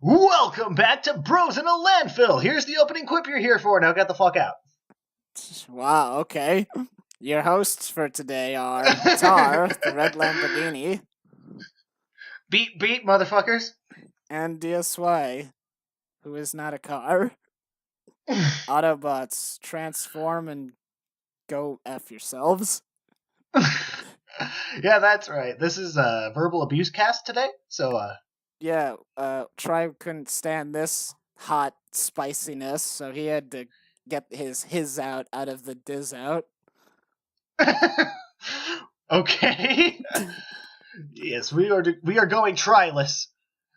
Welcome back to Bros in a Landfill. Here's the opening quip you're here for. Now get the fuck out. Wow, okay. Your hosts for today are Tar, the red Lamborghini, Beat, motherfuckers. and DSY, who is not a car. Autobots, transform and go F yourselves. Yeah, that's right. This is a verbal abuse cast today. Yeah, Tribe couldn't stand this hot spiciness, so he had to get his out of the diz out. Okay. Yes, we are going tryless.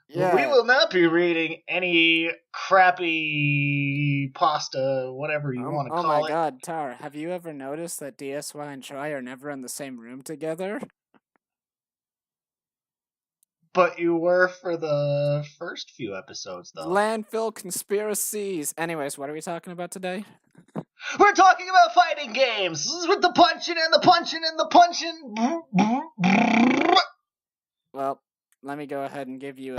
Yeah. We will not be reading any crappy pasta, whatever you want to call it. Oh my god, Tar, have you ever noticed that DSY and Try are never in the same room together? But you were for the first few episodes, though. Landfill conspiracies. Anyways, what are we talking about today? We're talking about fighting games with the punching and the punching and the punching. Well, let me go ahead and give you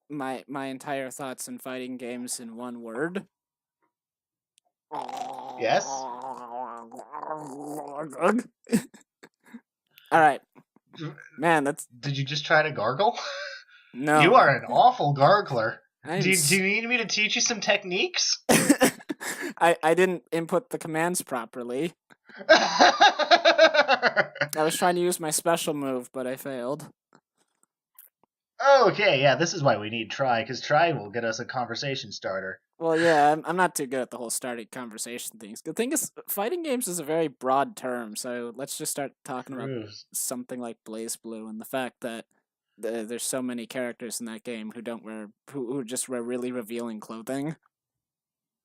my entire thoughts on fighting games in one word. Yes. All right, man. Did you just try to gargle? No. You are an awful gargler. Do you need me to teach you some techniques? I didn't input the commands properly. I was trying to use my special move, but I failed. Okay, yeah, this is why we need Try, because Try will get us a conversation starter. Well, yeah, I'm not too good at the whole starting conversation things. The thing is, fighting games is a very broad term, so let's just start talking about something like BlazBlue and the fact that there's so many characters in that game who just wear really revealing clothing.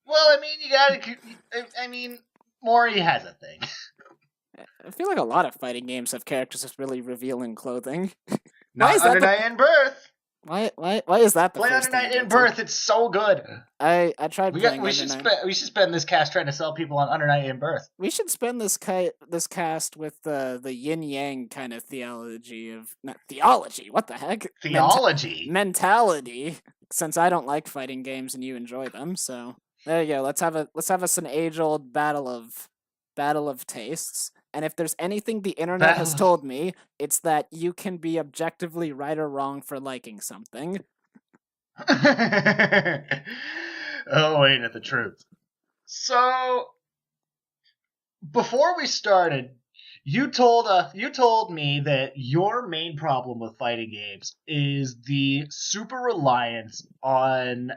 Well, I mean, Mori has a thing. I feel like a lot of fighting games have characters with really revealing clothing. Not Under Night in Birth. Why is that the Play first Under Night in Birth? It's so good. I tried playing we should spend this cast trying to sell people on Under Night in Birth. We should spend this cast with the yin yang kind of theology of not theology. What the heck? Theology. Mentality. Since I don't like fighting games and you enjoy them, so there you go. Let's have us an age-old battle of tastes. And if there's anything the internet has told me, it's that you can be objectively right or wrong for liking something. Oh, ain't it the truth? So, before we started, you told me that your main problem with fighting games is the super reliance on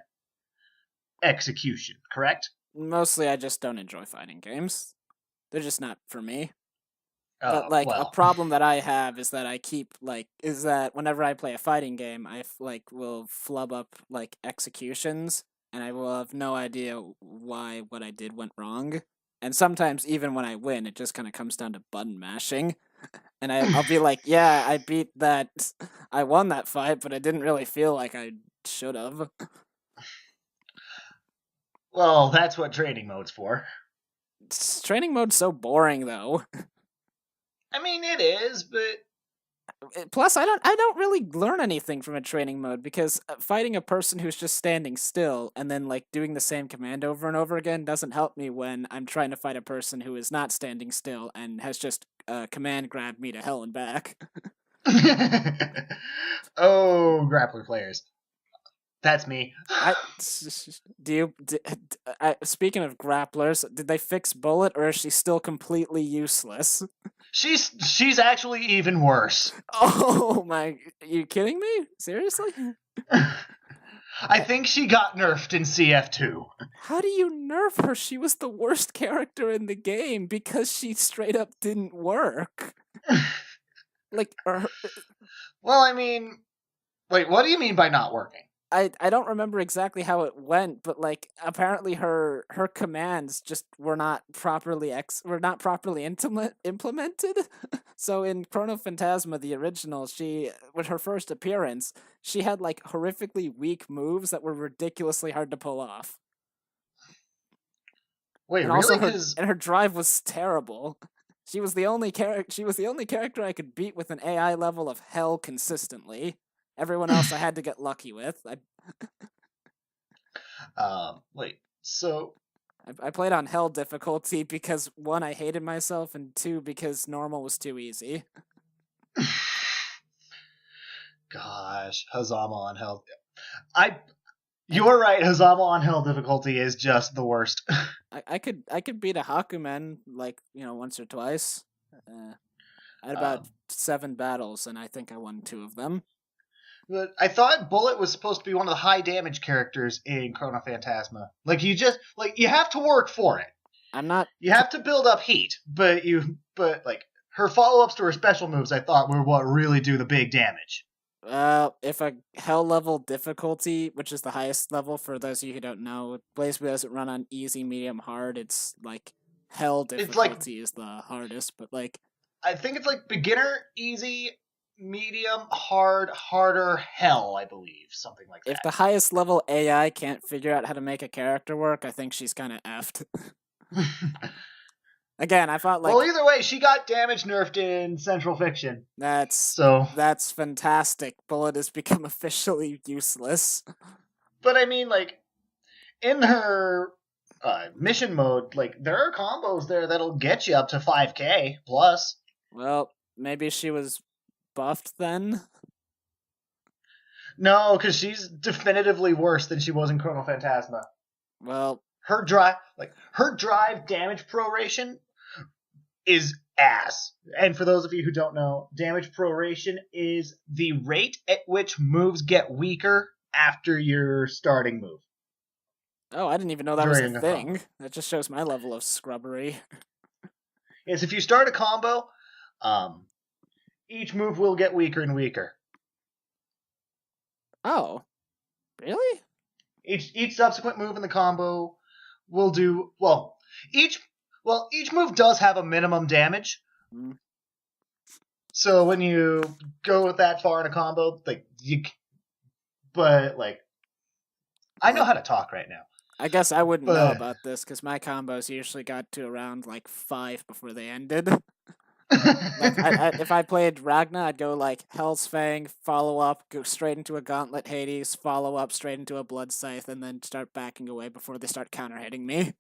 execution, correct? Mostly, I just don't enjoy fighting games. They're just not for me. But a problem that I have is that whenever I play a fighting game, I will flub up executions, and I will have no idea why what I did went wrong. And sometimes even when I win, it just kind of comes down to button mashing, and I'll be like, yeah, I beat that, I won that fight, but I didn't really feel like I should have. Well, that's what training mode's for. Training mode's so boring, though. I mean, it is, but plus, I don't really learn anything from a training mode because fighting a person who's just standing still and then doing the same command over and over again doesn't help me when I'm trying to fight a person who is not standing still and has just command grabbed me to hell and back. Oh, grappler players. That's me. Speaking of grapplers, did they fix Bullet, or is she still completely useless? She's actually even worse. Oh my! Are you kidding me? Seriously? I think she got nerfed in CF2. How do you nerf her? She was the worst character in the game because she straight up didn't work. Well, I mean, wait, what do you mean by not working? I don't remember exactly how it went, but apparently her commands just were not properly implemented. So in Chrono Phantasma, the original, with her first appearance, she had horrifically weak moves that were ridiculously hard to pull off. Wait, and really? Also her drive was terrible. She was the only character I could beat with an AI level of hell consistently. Everyone else I had to get lucky with. Wait. So I played on hell difficulty because 1, I hated myself, and 2, because normal was too easy. gosh, Hazama on hell. You're right. Hazama on hell difficulty is just the worst. I could beat a Hakumen like once or twice. I had about 7 battles, and I think I won 2 of them. But I thought Bullet was supposed to be one of the high damage characters in Chrono Phantasma. Like you have to work for it. I'm not. You have to build up heat, but like her follow-ups to her special moves, I thought were what really do the big damage. If a hell level difficulty, which is the highest level for those of you who don't know, BlazBlue doesn't run on easy, medium, hard. It's like hell difficulty is the hardest, but like I think it's like beginner, easy, medium, hard, harder, hell, I believe, something like that. If the highest level AI can't figure out how to make a character work, I think she's kind of effed. Again, I thought like. Well, either way, she got damage nerfed in Central Fiction. That's fantastic. Bullet has become officially useless. But I mean, like, in her mission mode, like, there are combos there that'll get you up to 5k plus. Well, maybe she was buffed then? No, because she's definitively worse than she was in Chrono Phantasma. Well, her drive damage proration is ass. And for those of you who don't know, damage proration is the rate at which moves get weaker after your starting move. Oh, I didn't even know that was a thing. That just shows my level of scrubbery. Yes, if you start a combo, each move will get weaker and weaker. Oh, really? Each subsequent move in the combo will do each move does have a minimum damage. Mm. So when you go that far in a combo, I know how to talk right now. I guess I wouldn't know about this because my combos usually got to around like 5 before they ended. Like if I played Ragna, I'd go like Hell's Fang, follow up, go straight into a Gauntlet Hades, follow up straight into a Blood Scythe, and then start backing away before they start counter hitting me.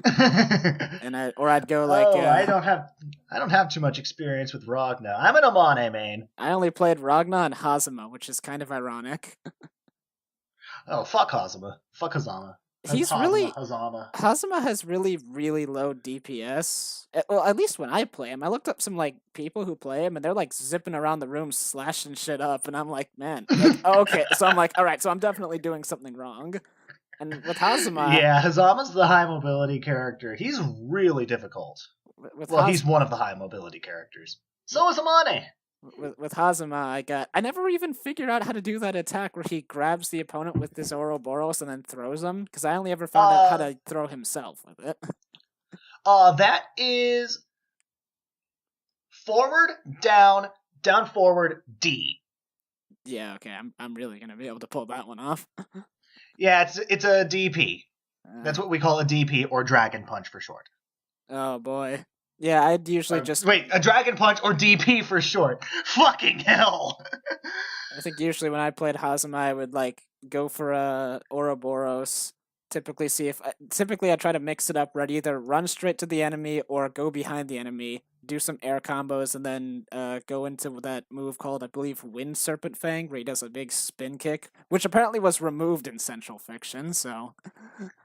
I'd go like. I don't have too much experience with Ragna. I'm an Amane main. I only played Ragna and Hazama, which is kind of ironic. Oh, fuck Hazama. Fuck Hazama. Hazama has really, really low DPS. Well, at least when I play him. I looked up some like people who play him, and they're like zipping around the room, slashing shit up, and I'm like, man, okay. So I'm like, all right, so I'm definitely doing something wrong. And with Hazama, yeah, Hazama's the high mobility character. He's really difficult. He's one of the high mobility characters. So is Amane. With Hazama, I never even figured out how to do that attack where he grabs the opponent with this Ouroboros and then throws him, because I only ever found out how to throw himself with it. That is forward, down, forward, D. Yeah, okay, I'm really gonna be able to pull that one off. Yeah, it's a DP. That's what we call a DP, or Dragon Punch for short. Oh boy. Yeah, I'd usually Wait, a Dragon Punch or DP for short. Fucking hell! I think usually when I played Hazama, I would, go for a Ouroboros. Typically I try to mix it up where I'd either run straight to the enemy or go behind the enemy, do some air combos, and then go into that move called, I believe, Wind Serpent Fang, where he does a big spin kick, which apparently was removed in Central Fiction, so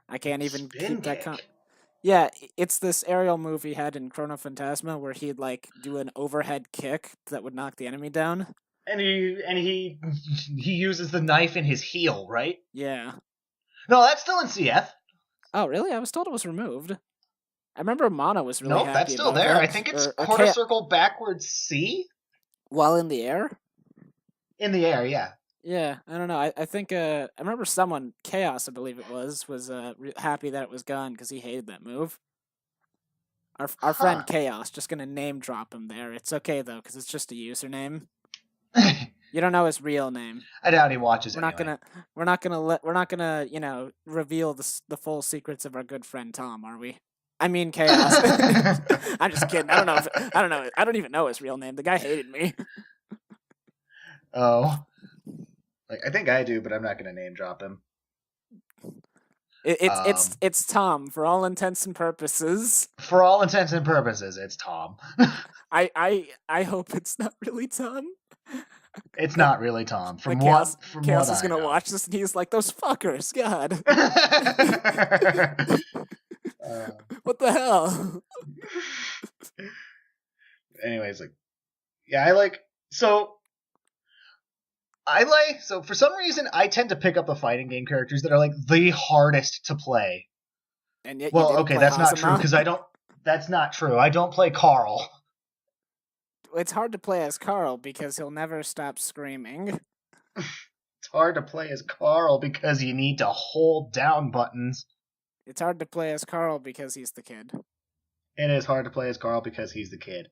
I can't even keep that Yeah, it's this aerial move he had in Chrono Phantasma where he'd do an overhead kick that would knock the enemy down. And he uses the knife in his heel, right? Yeah. No, that's still in CF. Oh, really? I was told it was removed. I remember Mana was really happy about that's still there. That. I think it's quarter circle backwards C. While in the air? In the air, yeah. Yeah, I don't know. I think I remember someone, Chaos, I believe it was happy that it was gone because he hated that move. Our friend Chaos, just gonna name drop him there. It's okay though because it's just a username. You don't know his real name. I doubt he watches. We're not gonna reveal the full secrets of our good friend Tom, are we? I mean Chaos. I'm just kidding. I don't know. I don't even know his real name. The guy hated me. Oh. Like, I think I do, but I'm not going to name drop him. It's Tom for all intents and purposes. For all intents and purposes, it's Tom. I hope it's not really Tom. It's not really Tom. From Chaos what is I gonna know. watch this and he's like, those fuckers, God. What the hell? Anyways, like, yeah, so for some reason I tend to pick up the fighting game characters that are like the hardest to play. And yet Well, okay, that's not true because that's not true. I don't play Carl. It's hard to play as Carl because he'll never stop screaming. It's hard to play as Carl because you need to hold down buttons. It's hard to play as Carl because he's the kid. It is hard to play as Carl because he's the kid.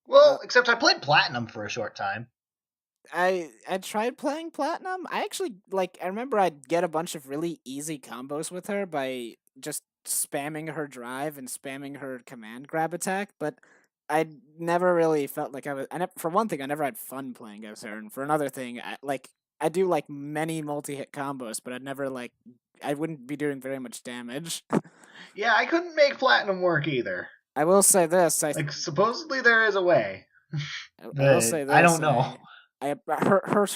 Well, except I played Platinum for a short time. I tried playing Platinum. I actually, I remember I'd get a bunch of really easy combos with her by just spamming her drive and spamming her command grab attack, but I never really felt like for one thing, I never had fun playing as her, and for another thing, I do many multi-hit combos, but I wouldn't be doing very much damage. Yeah, I couldn't make Platinum work either. I will say this, supposedly there is a way. I will say this, I don't know. Her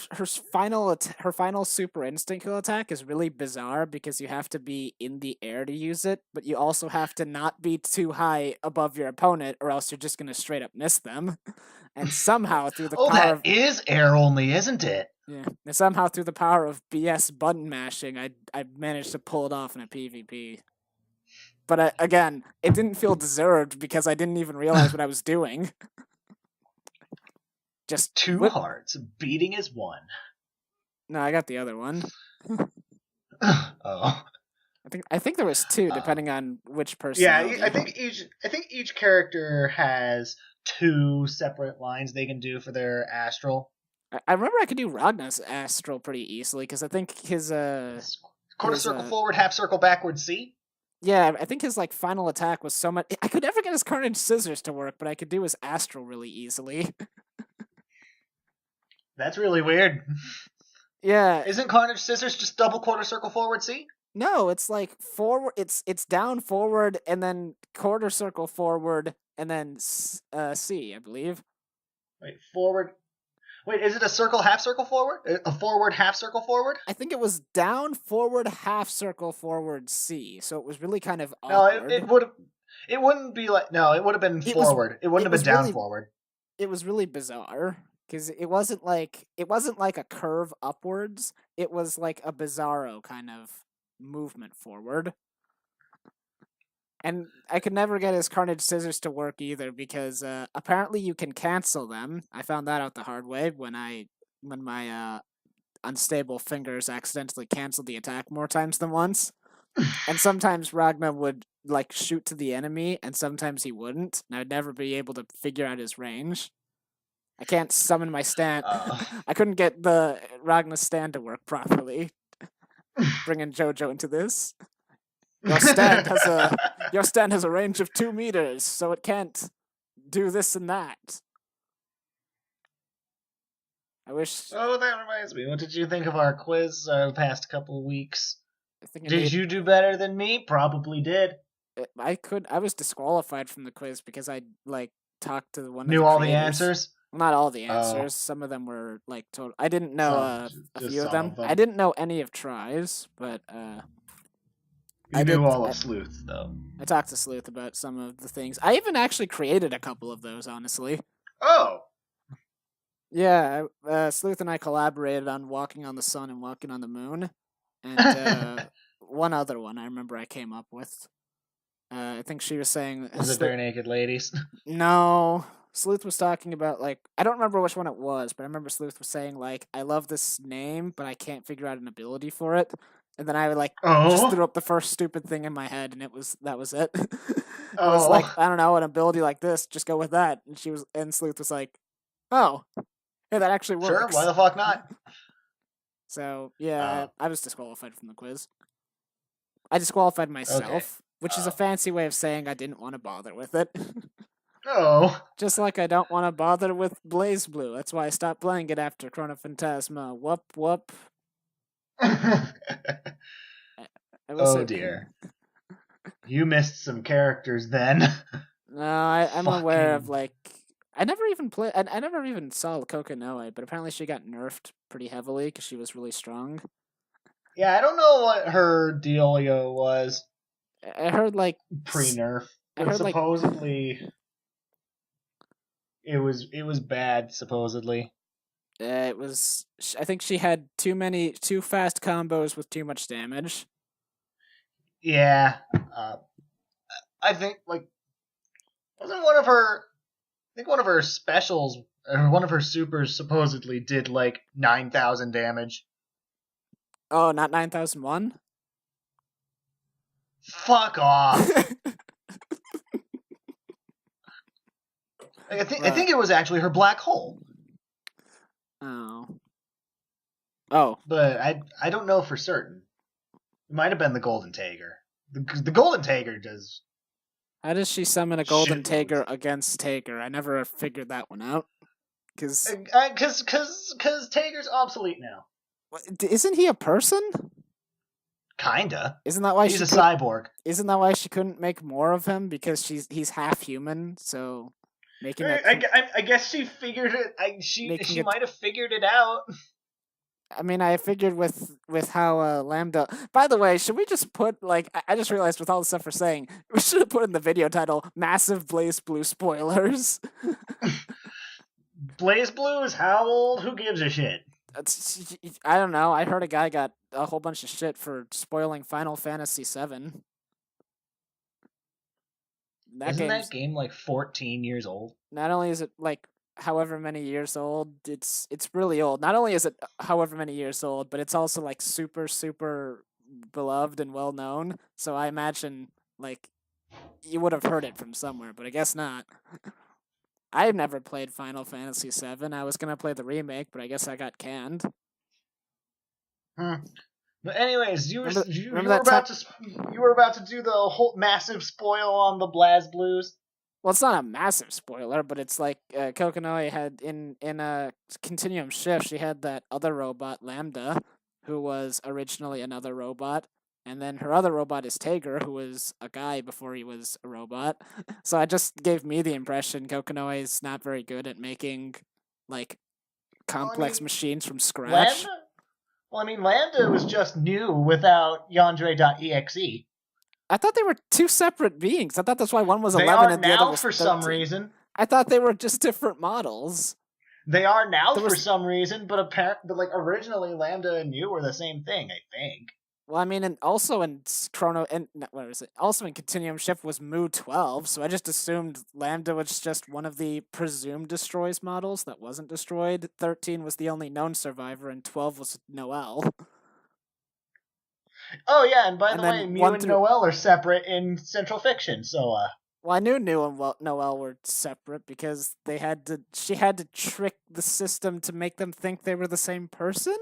final super instinct kill attack is really bizarre because you have to be in the air to use it, but you also have to not be too high above your opponent, or else you're just gonna straight up miss them. And somehow through the power that is air only, isn't it? Yeah, and somehow through the power of BS button mashing, I managed to pull it off in a PvP. But again, it didn't feel deserved because I didn't even realize what I was doing. Just two hearts beating is one. No, I got the other one. Oh. I think there was two, depending on which person. Yeah, I think each character has two separate lines they can do for their astral. I remember I could do Ragnar's astral pretty easily because I think his quarter circle forward, half circle backward, C. Yeah, I think his final attack was so much. I could never get his Carnage Scissors to work, but I could do his astral really easily. That's really weird. Yeah. Isn't Carnage Scissors just double quarter circle forward C? No, it's forward. It's down forward and then quarter circle forward and then C, I believe. Wait, forward. Wait, is it a circle half circle forward? A forward half circle forward? I think it was down forward half circle forward C. So it was really kind of awkward. No, it wouldn't be like it would have been forward. It wouldn't have been down forward. It was really bizarre. Because it wasn't like a curve upwards. It was like a bizarro kind of movement forward. And I could never get his Carnage Scissors to work either because apparently you can cancel them. I found that out the hard way when my unstable fingers accidentally canceled the attack more times than once. And sometimes Ragnar would shoot to the enemy, and sometimes he wouldn't. And I'd never be able to figure out his range. I can't summon my stand. I couldn't get the Ragnar stand to work properly. Bringing JoJo into this. Your stand has a range of 2 meters, so it can't do this and that. I wish. Oh, that reminds me. What did you think of our quiz the past couple of weeks? Did you do better than me? Probably did. I was disqualified from the quiz because I talked to one. Knew all the answers. Not all the answers. Some of them were total. I didn't know a few of them. I didn't know any of Try's, but I knew all of Sleuth though. I talked to Sleuth about some of the things. I even actually created a couple of those, honestly. Oh. Yeah, Sleuth and I collaborated on Walking on the Sun and Walking on the Moon, and one other one I remember I came up with. I think she was saying. Was it Bare Naked Ladies? No. Sleuth was talking about, I don't remember which one it was, but I remember Sleuth was saying, I love this name, but I can't figure out an ability for it. And then I would, just threw up the first stupid thing in my head, and that was it. I was I don't know, an ability like this, just go with that. And Sleuth was like, oh, hey, that actually works. Sure, why the fuck not? So, yeah, I was disqualified from the quiz. I disqualified myself, which is a fancy way of saying I didn't want to bother with it. Oh. Just like I don't want to bother with BlazBlue. That's why I stopped playing it after Chronophantasma. Whoop whoop. It was Oh a, dear. You missed some characters then. no, I'm aware of Fucking. like I never even played. I never even saw Kokonoe, but apparently she got nerfed pretty heavily because she was really strong. Yeah, I don't know what her dealio was I heard like pre-nerf, I but heard like supposedly it was bad. Supposedly, it was. I think she had too fast combos with too much damage. yeah. Uh, I think like wasn't one of her. I think one of her specials or one of her supers supposedly did like 9,000 damage. Oh, not 9001. Fuck off. I think it was actually her black hole, Oh. Oh. but I don't know for certain. It might have been the golden tiger. The golden tiger does How does she summon a golden shitloads. Tager against Tager? I never figured that one out. Because Because Tager's obsolete now. isn't he a person? Kinda. Isn't that why He's a she cyborg. Isn't that why she couldn't make more of him? Because he's half human, so making it. I guess she figured it. She it. might have figured it out. I mean, I figured with how Lambda. By the way, should we just put like I just realized with all the stuff we're saying, we should have put in the video title "Massive BlazBlue spoilers." BlazBlue is how old? Who gives a shit? I don't know. I heard a guy got a whole bunch of shit for spoiling Final Fantasy VII. Isn't that game like 14 years old? Not only is it like however many years old, it's really old. Not only is it however many years old, but it's also like super beloved and well known. So I imagine like you would have heard it from somewhere, but I guess not. I've never played Final Fantasy VII. I was gonna play the remake, but I guess I got canned. But anyways, you remember were about to do the whole massive spoil on the BlazBlues. Well, it's not a massive spoiler, but it's like Kokonoe had in a Continuum Shift. She had that other robot Lambda, who was originally another robot, and then her other robot is Tager, who was a guy before he was a robot. So it just gave me the impression Kokonoe is not very good at making like complex machines from scratch. Lambda was just new without Yandere.exe. I thought they were two separate beings. I thought that's why one was 11 and the other now was for 13. some reason. I thought they were just different models. They are now for some reason, but like originally Lambda and you were the same thing, I think. Well, I mean, and also in what is it? Also in Continuum Shift was Mu 12, so I just assumed Lambda was just one of the presumed destroys models that wasn't destroyed. 13 was the only known survivor, and 12 was Noelle. Oh yeah, and by the way, Mew and Noelle are separate in Central Fiction, so Well, I knew Mew and Noelle were separate because she had to trick the system to make them think they were the same person.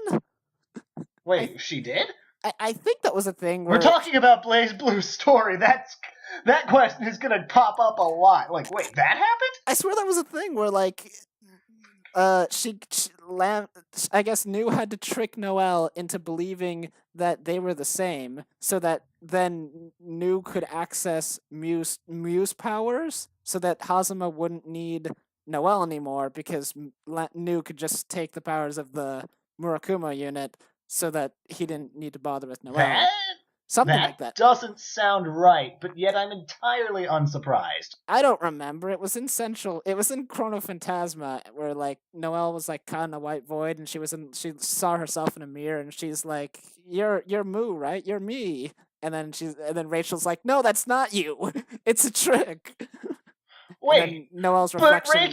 Wait, she did? I think that was a thing where we're talking about BlazBlue's story. That question is gonna pop up a lot. Like, wait, that happened? I swear that was a thing where like I guess New had to trick Noelle into believing that they were the same, so that then New could access Mew's powers, so that Hazama wouldn't need Noelle anymore because New could just take the powers of the Murakuma unit, so that he didn't need to bother with Noelle. Something like that. Doesn't sound right, but yet I'm entirely unsurprised. I don't remember. It was in Chronophantasma where like Noelle was like caught in a white void and she saw herself in a mirror and she's like, You're Moo, right? You're me. And then Rachel's like, No, that's not you. It's a trick. Wait, Noelle's reflection.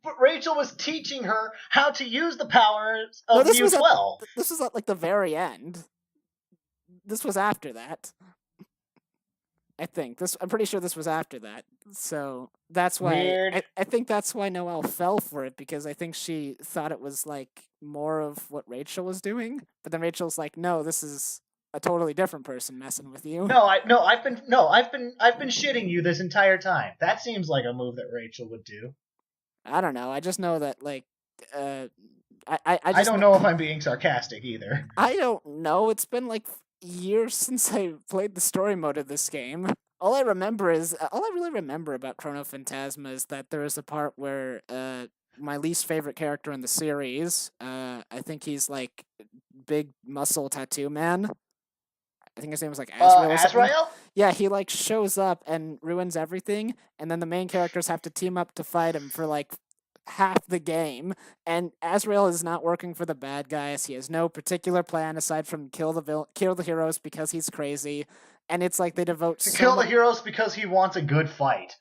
But Rachel was teaching her how to use the powers of Mew 12. This was at like the very end. This was after that. I think I'm pretty sure this was after that. So that's why Weird. I think that's why Noelle fell for it, because I think she thought it was like more of what Rachel was doing. But then Rachel's like, no, this is a totally different person messing with you. I've been shitting you this entire time. That seems like a move that Rachel would do. I don't know. I just know that like uh I I just don't know if I'm being sarcastic either. I don't know. It's been like years since I played the story mode of this game. All I really remember about Chrono Phantasma is that there is a part where my least favorite character in the series, I think he's like big muscle tattoo man. I think his name was like Azrael or something. Azrael? Yeah, he like shows up and ruins everything, and then the main characters have to team up to fight him for like half the game. And Azrael is not working for the bad guys. He has no particular plan aside from kill the heroes because he's crazy. And it's like they devote To so kill the much, heroes because he wants a good fight.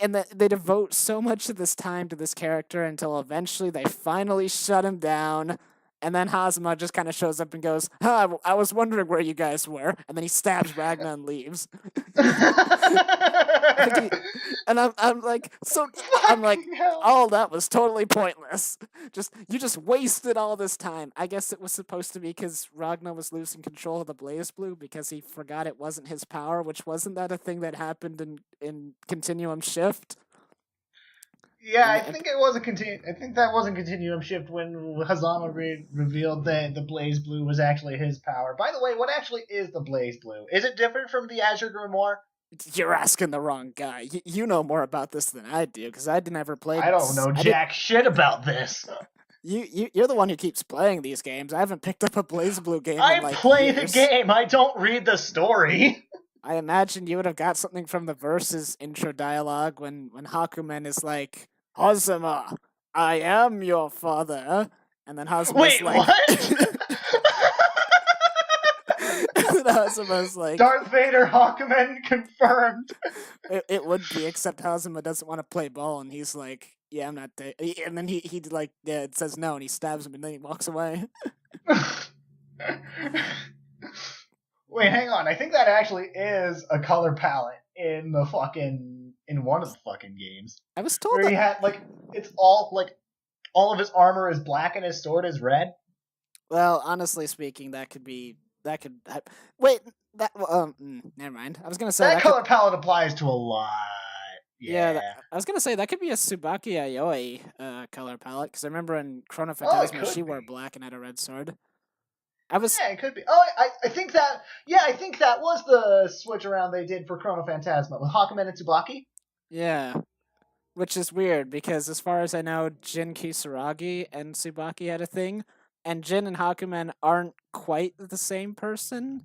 and they devote so much of this time to this character until eventually they finally shut him down. And then Hazama just kind of shows up and goes, I was wondering where you guys were. And then he stabs Ragna and leaves. I think he, and I'm like, so I'm like, oh, that was totally pointless. You just wasted all this time. I guess it was supposed to be because Ragna was losing control of the BlazBlue because he forgot it wasn't his power, which wasn't that a thing that happened in Continuum Shift? Yeah, And I think it was I think that was a continuum shift when Hazama revealed that the BlazBlue was actually his power. By the way, what actually is the BlazBlue? Is it different from the Azure Grimoire? You're asking the wrong guy. You know more about this than I do because I never played. I don't know jack shit about this. You're the one who keeps playing these games. I haven't picked up a BlazBlue game I in like play years. the game. I don't read the story. I imagine you would have got something from the Versus intro dialogue when Hakumen is like, Hazama, I am your father. And then Hazama's Wait, like... what? And Hazama's like... Darth Vader Hawkman confirmed. It would be, except Hazama doesn't want to play ball, and he's like, yeah, I'm not... And then he like, yeah, it says no, and he stabs him, and then he walks away. Wait, hang on. I think that actually is a color palette in one of the fucking games. I was told where that... he had it's all of his armor is black and his sword is red. Well, honestly speaking, wait, never mind. I was gonna say that color palette applies to a lot. Yeah, I was gonna say that could be a Tsubaki Ayoi color palette because I remember in Chrono Phantasma she wore black and had a red sword. Yeah, it could be. Oh, I think that. Yeah, I think that was the switch around they did for Chrono Phantasma with Hakumen and Tsubaki. Yeah, which is weird because as far as I know, Jin Kisaragi and Tsubaki had a thing, and Jin and Hakumen aren't quite the same person.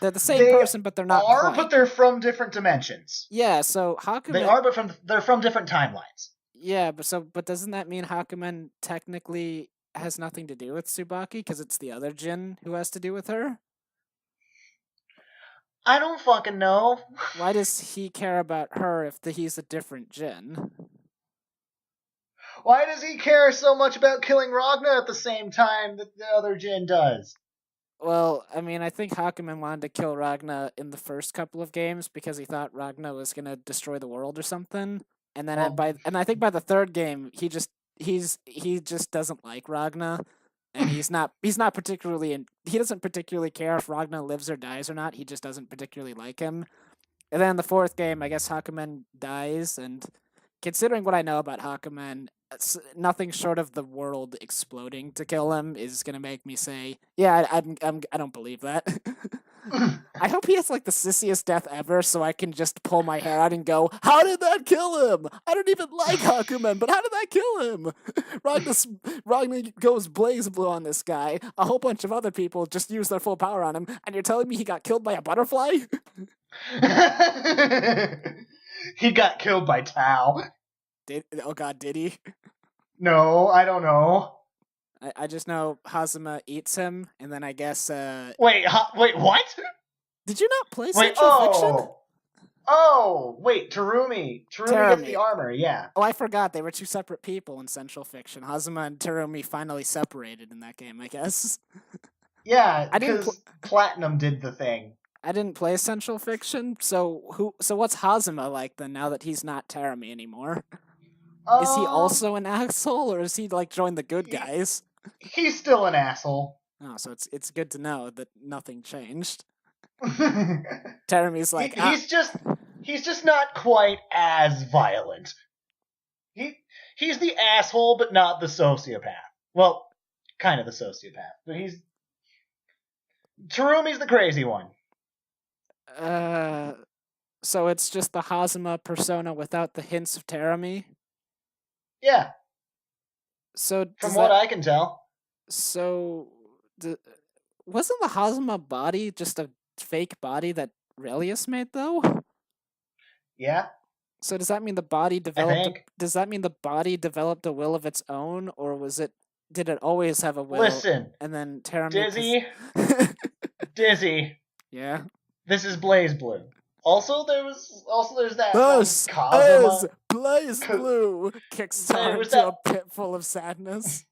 They're the same person, but they're not. But they're from different dimensions. Yeah, so Hakumen. They are, but they're from different timelines. Yeah, but doesn't that mean Hakumen technically has nothing to do with Tsubaki because it's the other Jin who has to do with her? I don't fucking know. Why does he care about her if he's a different Jin? Why does he care so much about killing Ragna at the same time that the other Jin does? Well, I mean, I think Hakumen wanted to kill Ragna in the first couple of games because he thought Ragna was gonna destroy the world or something. And then I think by the third game, he just doesn't like Ragna, and he doesn't particularly care if Ragna lives or dies or not. He just doesn't particularly like him. And then in the fourth game, I guess Hakumen dies, and considering what I know about Hakumen, nothing short of the world exploding to kill him is gonna make me say, yeah, I don't believe that. I hope he has like the sissiest death ever, so I can just pull my hair out and go, how did that kill him? I don't even like Hakumen, but how did that kill him? Ragna goes BlazBlue on this guy. A whole bunch of other people just use their full power on him, and you're telling me he got killed by a butterfly? He got killed by Tau. Did he? No, I don't know. I just know Hazama eats him, and then I guess... Wait, what? Did you not play Central Fiction? Oh, wait, Terumi. Terumi gets the armor, yeah. Oh, I forgot. They were two separate people in Central Fiction. Hazama and Terumi finally separated in that game, I guess. Yeah, because Platinum did the thing. I didn't play Central Fiction, so what's Hazama like then, now that he's not Terumi anymore? Is he also an asshole, or is he like joined the good guys? He's still an asshole. Oh, so it's good to know that nothing changed. He- Teremi's like, he's just not quite as violent. He's the asshole, but not the sociopath. Well, kind of the sociopath, but Terumi's the crazy one. So it's just the Hazama persona without the hints of Teremi? Yeah, So from what I can tell. So, wasn't the Hazama body just a fake body that Relius made, though? Yeah, So does that mean the body I developed? think. Does that mean the body developed a will of its own, or was it? Did it always have a will? Listen, And then Teremi. Dizzy. Yeah. This is BlazBlue. There's that This Kazuma. is BlazBlue. Kicks Tar into a pit full of sadness.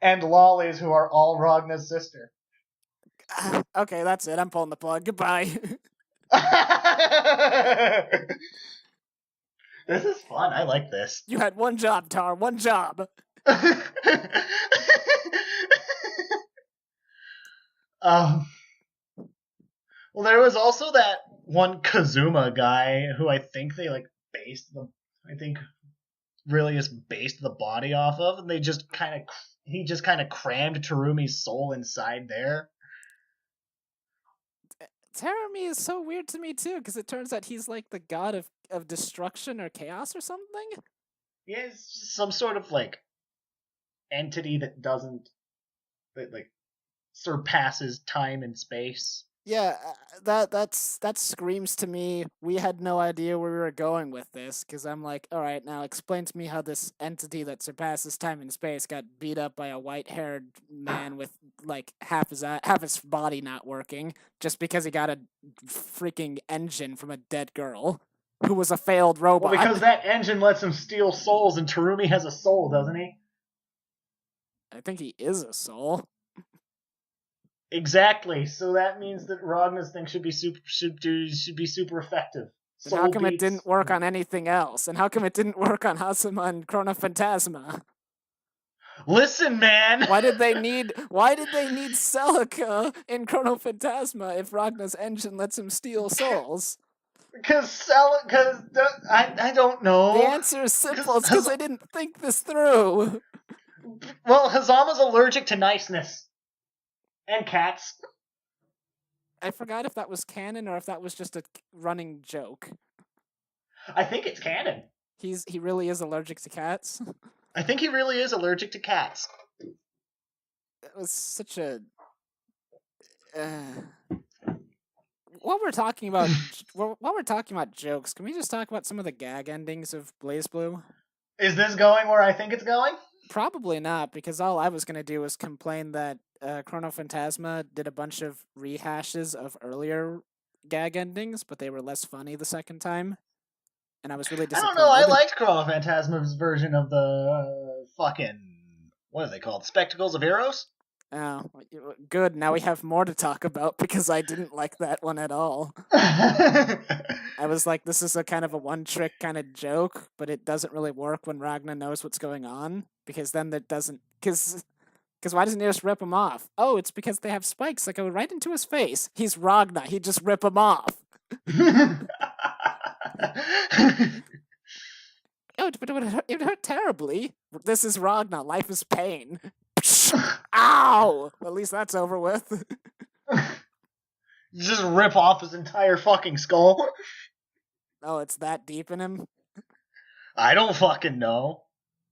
And lollies who are all Ragna's sister. Okay, that's it. I'm pulling the plug. Goodbye. This is fun. I like this. You had one job, Tar. One job. Well, there was also that one Kazuma guy who I think they really just based the body off of, and he just kind of crammed Terumi's soul inside there. Teremi is so weird to me too, because it turns out he's like the god of destruction or chaos or something. Yeah, it's some sort of entity that surpasses time and space. Yeah, that screams to me. We had no idea where we were going with this, because I'm like, all right, now explain to me how this entity that surpasses time and space got beat up by a white-haired man with like half his body not working just because he got a freaking engine from a dead girl who was a failed robot. Well, because that engine lets him steal souls, and Terumi has a soul, doesn't he? I think he is a soul. Exactly. So that means that Ragna's thing should be super effective. Then how come it didn't work on anything else? And how come it didn't work on Hazama and Chrono Phantasma? Listen, man. Why did they need Celica in Chrono Phantasma if Ragna's engine lets him steal souls? Because I don't know. The answer is simple. It's because they didn't think this through. Well, Hazama's allergic to niceness. And cats. I forgot if that was canon or if that was just a running joke. I think it's canon. He really is allergic to cats? I think he really is allergic to cats. That was such a... While we're talking about jokes, can we just talk about some of the gag endings of BlazBlue? Is this going where I think it's going? Probably not, because all I was going to do was complain that Chrono Phantasma did a bunch of rehashes of earlier gag endings, but they were less funny the second time. And I was really disappointed. I don't know, I liked Chrono Phantasma's version of the fucking... What are they called? Spectacles of Heroes? Oh, good. Now we have more to talk about, because I didn't like that one at all. I was like, this is a kind of a one-trick kind of joke, but it doesn't really work when Ragna knows what's going on, because then that doesn't... Because why doesn't he just rip him off? Oh, it's because they have spikes that go right into his face. He's Ragna. He'd just rip him off. Oh, but it would hurt terribly. This is Ragna. Life is pain. Ow! At least that's over with. You just rip off his entire fucking skull. Oh, it's that deep in him? I don't fucking know.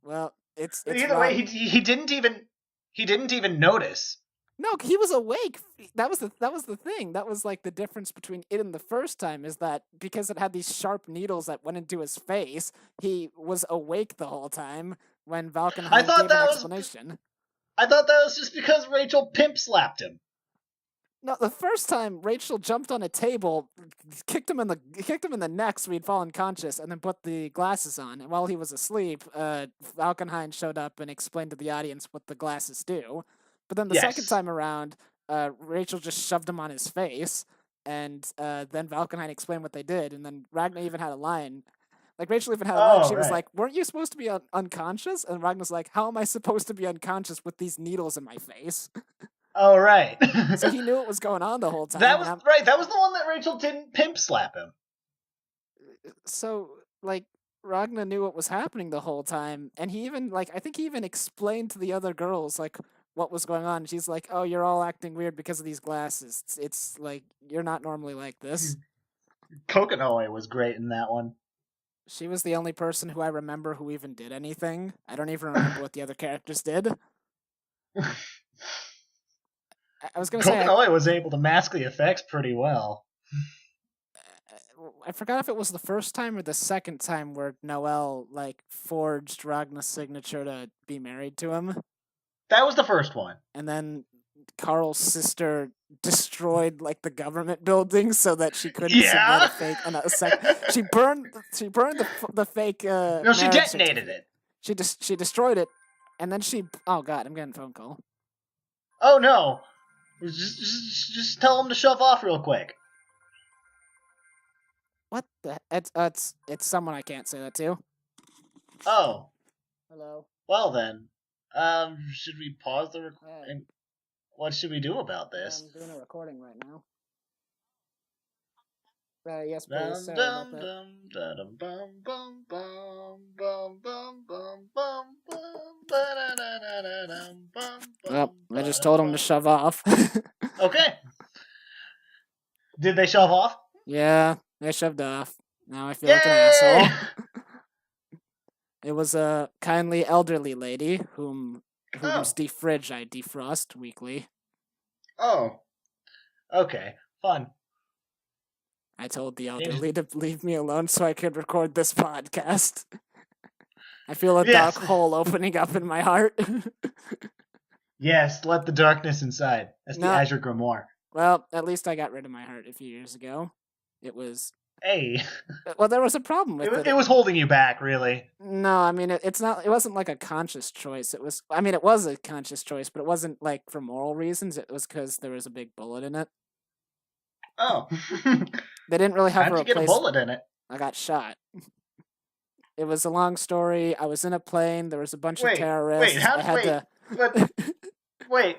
Well, it's either way, he didn't even notice. No, he was awake. That was the thing. That was like the difference between it and the first time, is that because it had these sharp needles that went into his face, he was awake the whole time when Valkenheim gave an explanation. I thought that was just because Rachel pimp slapped him. No, the first time Rachel jumped on a table, kicked him in the neck so he'd fall unconscious, and then put the glasses on. And while he was asleep, Valkenheim showed up and explained to the audience what the glasses do. But then the second time around, Rachel just shoved him on his face, and then Valkenheim explained what they did, and then Ragnar even had a line. Like, Rachel even had a line. Oh, She was right. like, weren't you supposed to be unconscious? And Ragnar's like, how am I supposed to be unconscious with these needles in my face? Oh, right. So he knew what was going on the whole time. That was right. That was the one that Rachel didn't pimp slap him. So, like, Ragnar knew what was happening the whole time, and he even, like, I think he even explained to the other girls, like, what was going on. She's like, oh, you're all acting weird because of these glasses. It's like, you're not normally like this. Coconut was great in that one. She was the only person who I remember who even did anything. I don't even remember what the other characters did. I was going to say... Coconut was able to mask the effects pretty well. I forgot if it was the first time or the second time where Noelle, like, forged Ragnar's signature to be married to him. That was the first one. And then Carl's sister destroyed, like, the government building so that she couldn't submit a fake... She burned the fake... No, she detonated it. She destroyed it, and then she... Oh, God, I'm getting a phone call. Oh, no. Just tell him to shove off real quick. What the... It's someone I can't say that to. Oh. Hello. Well, then. Should we pause the recording? What should we do about this? I'm doing a recording right now. Yes, please. Sorry about that. Well, I just told him to shove off. Okay. Did they shove off? Yeah, they shoved off. Now I feel like an asshole. It was a kindly elderly lady whose fridge I defrost weekly. Oh. Okay. Fun. I told the elderly to leave me alone so I could record this podcast. I feel a dark hole opening up in my heart. Yes, let the darkness inside. That's the Azure Grimoire. Well, at least I got rid of my heart a few years ago. It was... Hey. Well, there was a problem with it. It was holding you back, really. No, I mean, it wasn't like a conscious choice. It was a conscious choice, but it wasn't like for moral reasons. It was because there was a big bullet in it. Oh. They didn't really have a replacement. How'd you get a bullet in it? I got shot. It was a long story. I was in a plane. There was a bunch of terrorists. Wait.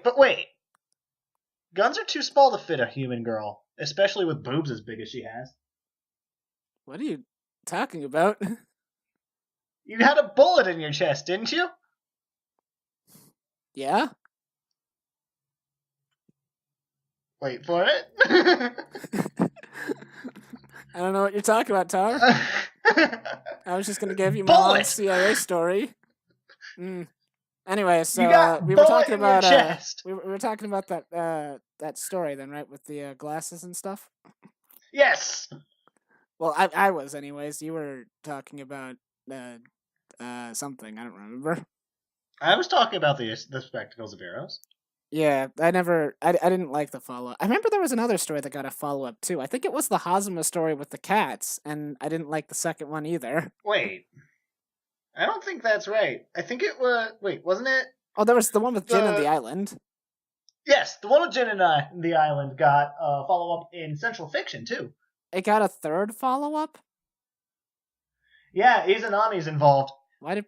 Guns are too small to fit a human girl, especially with boobs as big as she has. What are you talking about? You had a bullet in your chest, didn't you? Yeah? Wait for it. I don't know what you're talking about, Tar. I was just going to give you my long CIA story. Anyway, so we were talking about that story then, right, with the glasses and stuff? Yes. Well, I was anyways. You were talking about something. I don't remember. I was talking about the spectacles of arrows. Yeah, I didn't like the follow-up. I remember there was another story that got a follow-up, too. I think it was the Hazuma story with the cats, and I didn't like the second one either. Wait. I don't think that's right. I think it was... Wait, wasn't it? Oh, there was the one with Jin and the Island. Yes, the one with Jin and the Island got a follow-up in Central Fiction, too. It got a third follow-up? Yeah, Izanami's involved. Why does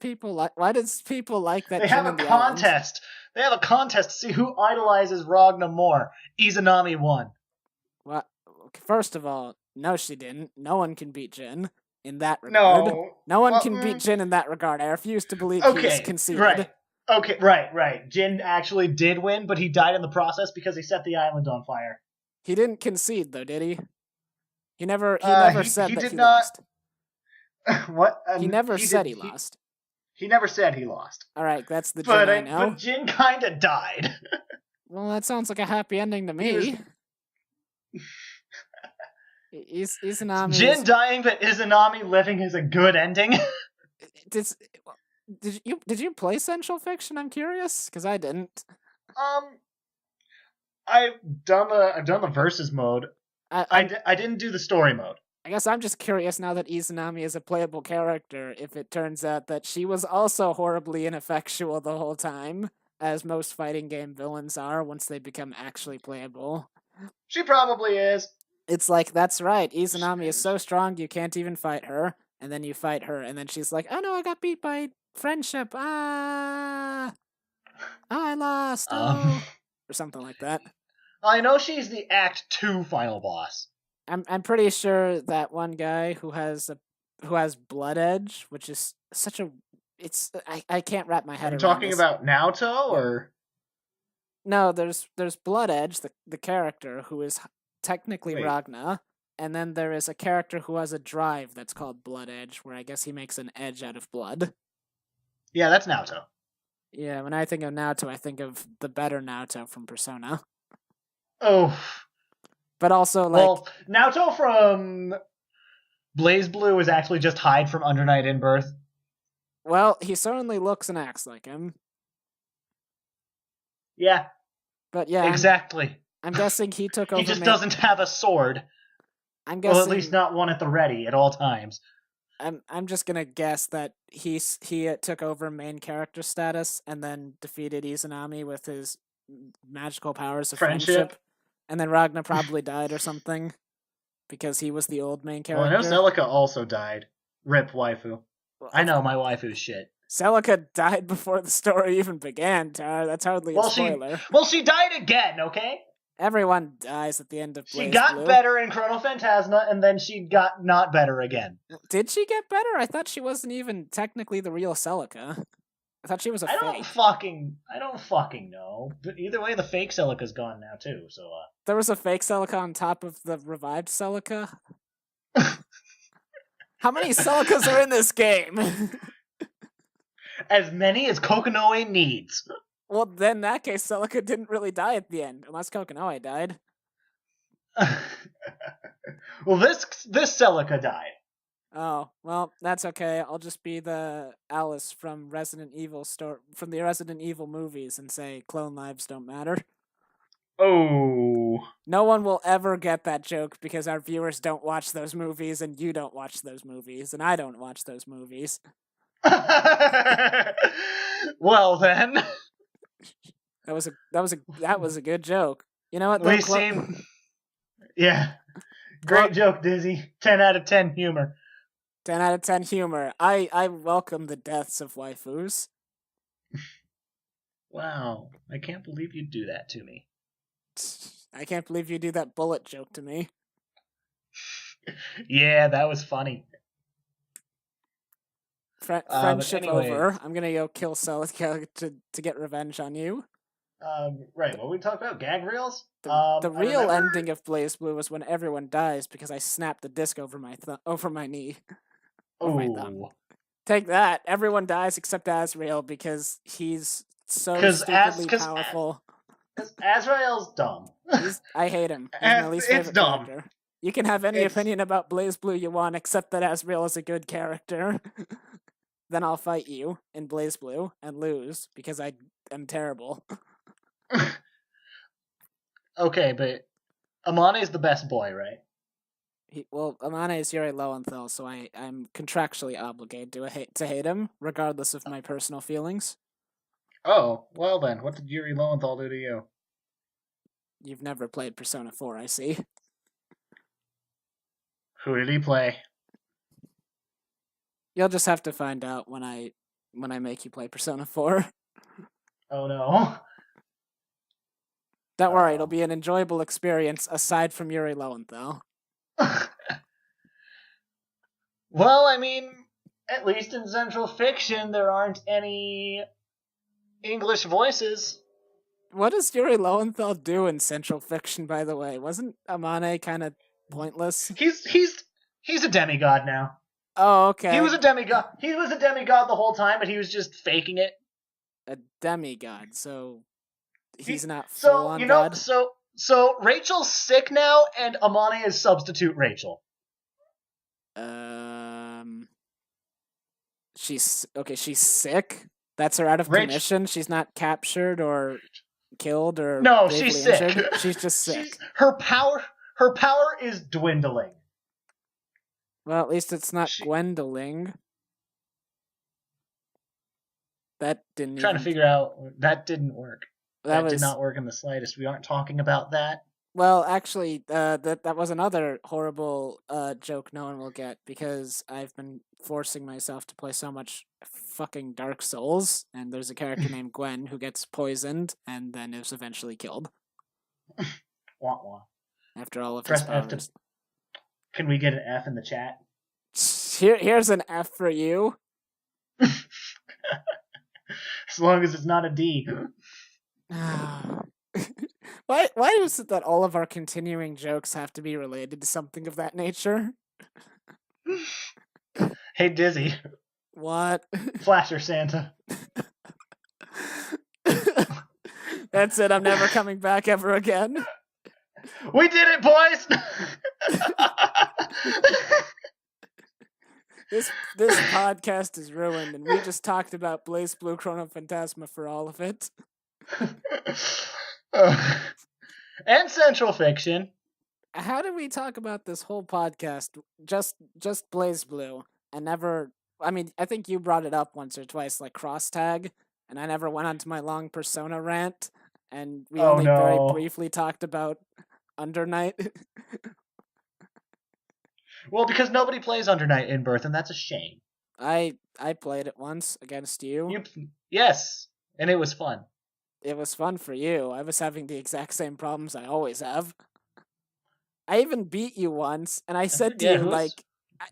people like that? They have a contest. They have a contest to see who idolizes Ragnar more. Izanami won. What? First of all, no, she didn't. No one can beat Jin in that regard. No one can beat Jin in that regard. I refuse to believe he's conceded. Right. Okay, right. Jin actually did win, but he died in the process because he set the island on fire. He didn't concede, though, did he? He never said that he lost. What? He never said he lost. He never said he lost. All right, that's the Jin I know. But Jin kind of died. Well, that sounds like a happy ending to me. Izanami. Jin dying, but Izanami living is a good ending. Did you play Central Fiction? I'm curious because I didn't. I've done the versus mode. I didn't do the story mode. I guess I'm just curious now that Izanami is a playable character, if it turns out that she was also horribly ineffectual the whole time, as most fighting game villains are once they become actually playable. She probably is. It's like, that's right, Izanami is so strong you can't even fight her, and then you fight her, and then she's like, "Oh no, I got beat by friendship. Ah, oh, I lost. Oh," or something like that. I know she's the Act 2 final boss. I'm pretty sure that one guy who has Blood Edge, which is such a I can't wrap my head Are you around talking this. about Naoto or? No, there's Blood Edge, the character who is technically Wait. Ragna, and then there is a character who has a drive that's called Blood Edge, where I guess he makes an edge out of blood. Yeah, that's Naoto. Yeah, when I think of Naoto, I think of the better Naoto from Persona. Oh. But also, like... Well, Naoto from BlazBlue is actually just Hyde from Under Night in Birth. Well, he certainly looks and acts like him. Yeah. But yeah... Exactly. I'm guessing he took over... He just doesn't have a sword. I'm guessing... Well, at least not one at the ready at all times. I'm just gonna guess that he took over main character status and then defeated Izanami with his magical powers of friendship. And then Ragna probably died or something because he was the old main character. Well, I know Celica also died. Rip waifu. Well, I know my waifu's shit. Celica died before the story even began, Tar. That's hardly a spoiler. She died again, okay? Everyone dies at the end of BlazBlue. She got better in Chrono Phantasma, and then she got not better again. Did she get better? I thought she wasn't even technically the real Celica. I thought she was a fake. I don't fucking know. But either way, the fake Celica's gone now too. So there was a fake Celica on top of the revived Celica. How many Celicas are in this game? As many as Kokonoe needs. Well, then in that case, Celica didn't really die at the end, unless Kokonoe died. Well, this Celica died. Oh, well, that's okay. I'll just be the Alice from from the Resident Evil movies and say clone lives don't matter. Oh. No one will ever get that joke because our viewers don't watch those movies and you don't watch those movies and I don't watch those movies. Well then. That was a good joke. You know what? We seem... Yeah. Great joke, Dizzy. 10 out of 10 humor. 10 out of 10 humor. I welcome the deaths of waifus. Wow. I can't believe you'd do that to me. I can't believe you do that bullet joke to me. Yeah, that was funny. Friendship over. I'm gonna go kill Celica to get revenge on you. Right, what we talk about? Gag reels? The real ending of BlazBlue was when everyone dies because I snapped the disc over my knee. My thumb. Take that. Everyone dies except Azrael because he's so stupidly powerful. Because Azrael's dumb. I hate him. He's my least favorite character. You can have any opinion about BlazBlue you want, except that Azrael is a good character. Then I'll fight you in BlazBlue and lose because I am terrible. Okay, but Amane is the best boy, right? Amane is Yuri Lowenthal, so I'm contractually obligated to hate him, regardless of my personal feelings. Oh, well then, what did Yuri Lowenthal do to you? You've never played Persona 4, I see. Who did he play? You'll just have to find out when I make you play Persona 4. Oh no. Don't worry, it'll be an enjoyable experience aside from Yuri Lowenthal. Well, I mean, at least in Central Fiction, there aren't any English voices. What does Yuri Lowenthal do in Central Fiction, by the way? Wasn't Amane kind of pointless? He's a demigod now. Oh, okay. He was a demigod. He was a demigod the whole time, but he was just faking it. A demigod, so he's not full on god. So Rachel's sick now, and Amane is substitute Rachel. She's sick. That's her out of commission. She's not captured or killed or no, she's sick. Injured. She's just sick. Her power is dwindling. Well, at least it's not Gwendolyn. That didn't. Trying to figure out that didn't work. That did not work in the slightest. We aren't talking about that. Well, actually, that was another horrible joke no one will get because I've been forcing myself to play so much fucking Dark Souls, and there's a character named Gwen who gets poisoned and then is eventually killed Wah, wah. after all of his Press F to. powers. Can we get an F in the chat? Here's an F for you. As long as it's not a D. Why is it that all of our continuing jokes have to be related to something of that nature? Hey, Dizzy. What? Flasher Santa. That's it. I'm never coming back ever again. We did it, boys! This podcast is ruined, and we just talked about BlazBlue Chrono Phantasma for all of it. And Central Fiction. How did we talk about this whole podcast just BlazBlue and never? I mean, I think you brought it up once or twice, like cross tag, and I never went on to my long Persona rant, and we only very briefly talked about Under Night. Well, because nobody plays Under Night in Birth, and that's a shame. I played it once against you. Yes, and it was fun. It was fun for you. I was having the exact same problems I always have. I even beat you once, and I said to you, like,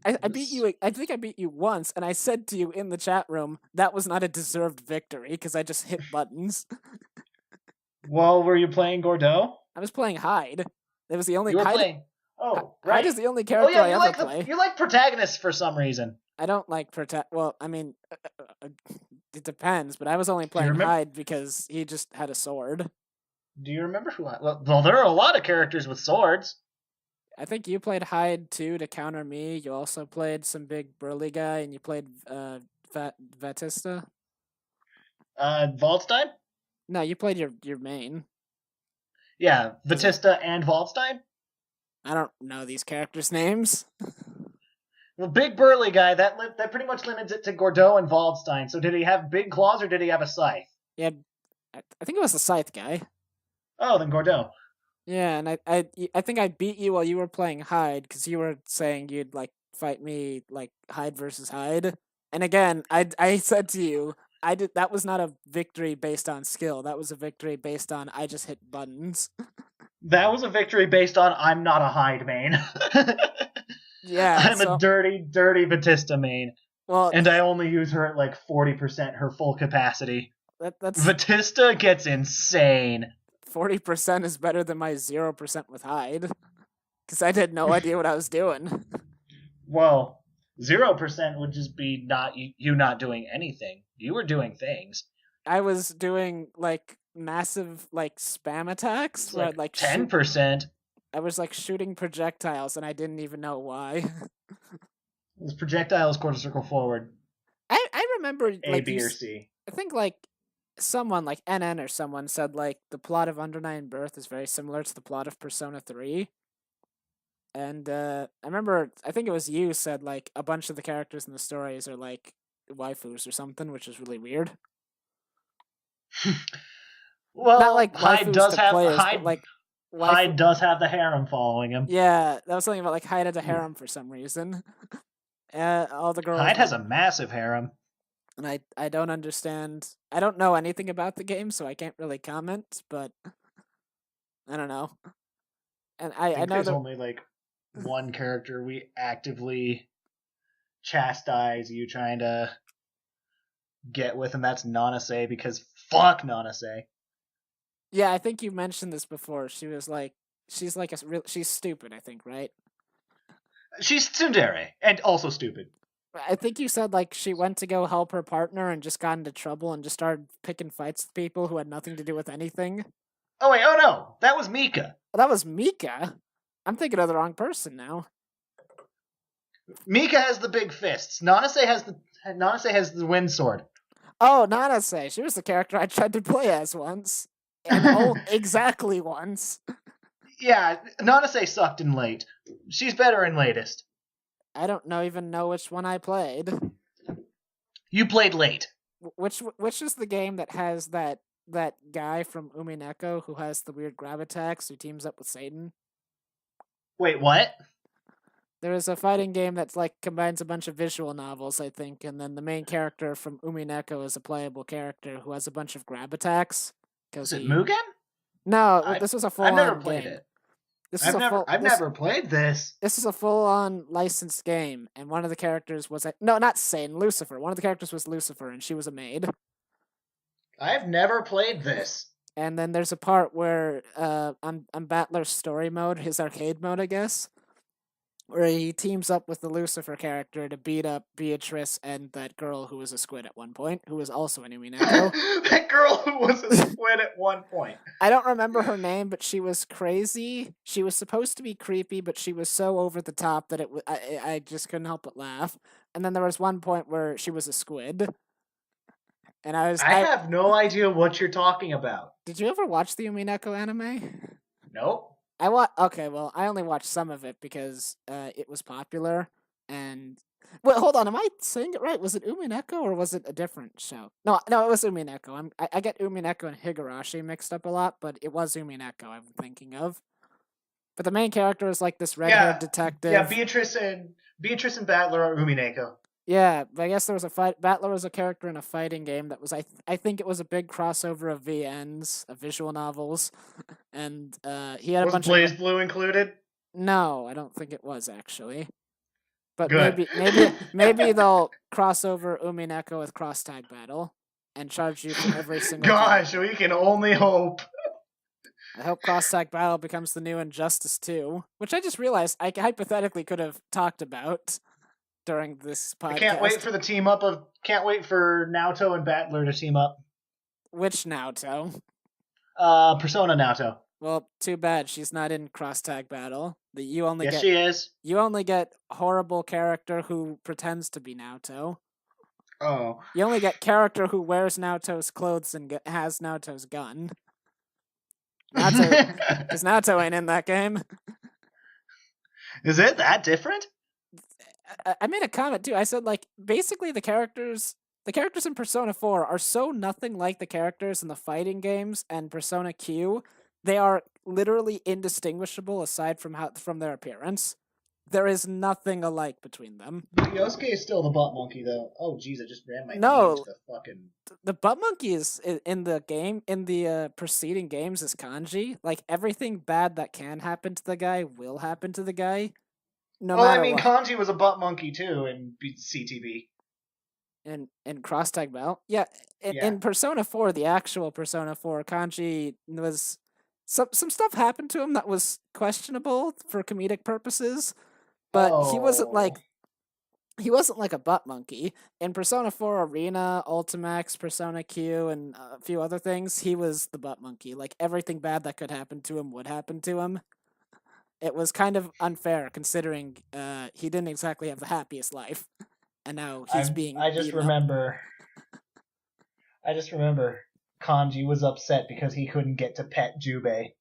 I beat you, I think I beat you once, and I said to you in the chat room, that was not a deserved victory, because I just hit buttons. Well, were you playing Gordeau? I was playing Hyde. It was the only... You were playing... Oh, right. Hyde is the only character I ever play. You like protagonists for some reason. I don't like well, I mean, it depends, but I was only playing Hyde because he just had a sword. Do you remember who Well, there are a lot of characters with swords. I think you played Hyde, too, to counter me. You also played some big burly guy, and you played Vatista. Waldstein? No, you played your main. Yeah, Vatista and Waldstein? I don't know these characters' names. Well, big burly guy, that pretty much limits it to Gordeau and Waldstein. So did he have big claws or did he have a scythe? Yeah, I think it was the scythe guy. Oh, then Gordeau. Yeah, and I think I beat you while you were playing Hyde, because you were saying you'd, like, fight me, like, Hyde versus Hyde. And again, I said to you, that was not a victory based on skill. That was a victory based on I just hit buttons. That was a victory based on I'm not a Hyde main. Yeah, I'm a dirty Vatista main. Well, and I only use her at like 40% her full capacity. That's Vatista gets insane. 40% is better than my 0% with Hyde, because I had no idea what I was doing. Well, 0% would just be you not doing anything. You were doing things. I was doing like massive like spam attacks where like 10%. I was like shooting projectiles and I didn't even know why. Those projectiles quarter circle forward. I remember A, like B, or C. I think like someone like NN or someone said like the plot of Under Night Birth is very similar to the plot of Persona 3. And I remember, I think it was you said like a bunch of the characters in the stories are like waifus or something, which is really weird. Well, not like Hyde does have players, Hyde, like Hyde does have the harem following him. Yeah, that was something about like Hyde had a harem for some reason. All the girls. Hyde has a massive harem. And I don't understand. I don't know anything about the game, so I can't really comment. But I don't know. And I know there's only like one character we actively chastise you trying to get with, and that's Nanase, because fuck Nanase. Yeah, I think you mentioned this before. She's stupid, I think, right? She's tsundere, and also stupid. I think you said, like, she went to go help her partner and just got into trouble and just started picking fights with people who had nothing to do with anything. Oh no, that was Mika. Oh, that was Mika? I'm thinking of the wrong person now. Mika has the big fists. Nanase has the wind sword. Oh, Nanase. She was the character I tried to play as once. And exactly once. Yeah, Nanase sucked in late. She's better in latest. I don't even know which one I played. You played late. Which is the game that has that guy from Umineko who has the weird grab attacks who teams up with Satan? Wait, what? There is a fighting game that's like combines a bunch of visual novels, I think, and then the main character from Umineko is a playable character who has a bunch of grab attacks because Is it he. Mugen? No, this was a I've never full-on played game. it. This is a full. I've never played this. This is a full-on licensed game, and one of the characters was no, not Satan, Lucifer. One of the characters was Lucifer, and she was a maid. I've never played this. And then there's a part where on Battler's story mode, his arcade mode, I guess, where he teams up with the Lucifer character to beat up Beatrice and that girl who was a squid at one point, who was also an Umineko. That girl who was a squid at one point. I don't remember her name, but she was crazy. She was supposed to be creepy, but she was so over the top that I just couldn't help but laugh. And then there was one point where she was a squid. And I have no idea what you're talking about. Did you ever watch the Umineko anime? Nope. Okay, well, I only watched some of it because it was popular. And wait, hold on, am I saying it right? Was it Umineko or was it a different show? No, it was Umineko. I get Umineko and Higurashi mixed up a lot, but it was Umineko I'm thinking of. But the main character is like this red-haired detective. Yeah, Beatrice and Battler are Umineko. Yeah, but I guess there was a fight. Battler was a character in a fighting game that was I think it was a big crossover of VNs, of visual novels, and he had a bunch of. Was BlazBlue included? No, I don't think it was actually. But Good. maybe they'll cross over Umineko with Cross Tag Battle and charge you for every single. Gosh, we can only hope. I hope Cross Tag Battle becomes the new Injustice 2, which I just realized I hypothetically could have talked about during this podcast. I can't wait for the team up of. Can't wait for Naoto and Battler to team up. Which Naoto? Persona Naoto. Well, too bad she's not in Cross Tag Battle. She is. You only get horrible character who pretends to be Naoto. Oh. You only get character who wears Naoto's clothes and has Naoto's gun. Because Naoto ain't in that game. Is it that different? I made a comment too. I said like basically the characters in Persona 4 are so nothing like the characters in the fighting games and Persona Q. They are literally indistinguishable aside from their appearance. There is nothing alike between them. Yosuke is still the butt monkey though. Oh jeez, I just ran my no the fucking. The butt monkey is in the game in the preceding games is kanji. Like everything bad that can happen to the guy will happen to the guy. No matter I mean, what. Kanji was a butt monkey too in CTB. In Cross Tag Battle, yeah. In Persona 4, the actual Persona 4, Kanji was some stuff happened to him that was questionable for comedic purposes, but he wasn't like a butt monkey. In Persona 4 Arena, Ultimax, Persona Q, and a few other things, he was the butt monkey. Like everything bad that could happen to him would happen to him. It was kind of unfair considering he didn't exactly have the happiest life, and now he's being. I just remember Kanji was upset because he couldn't get to pet Jubei.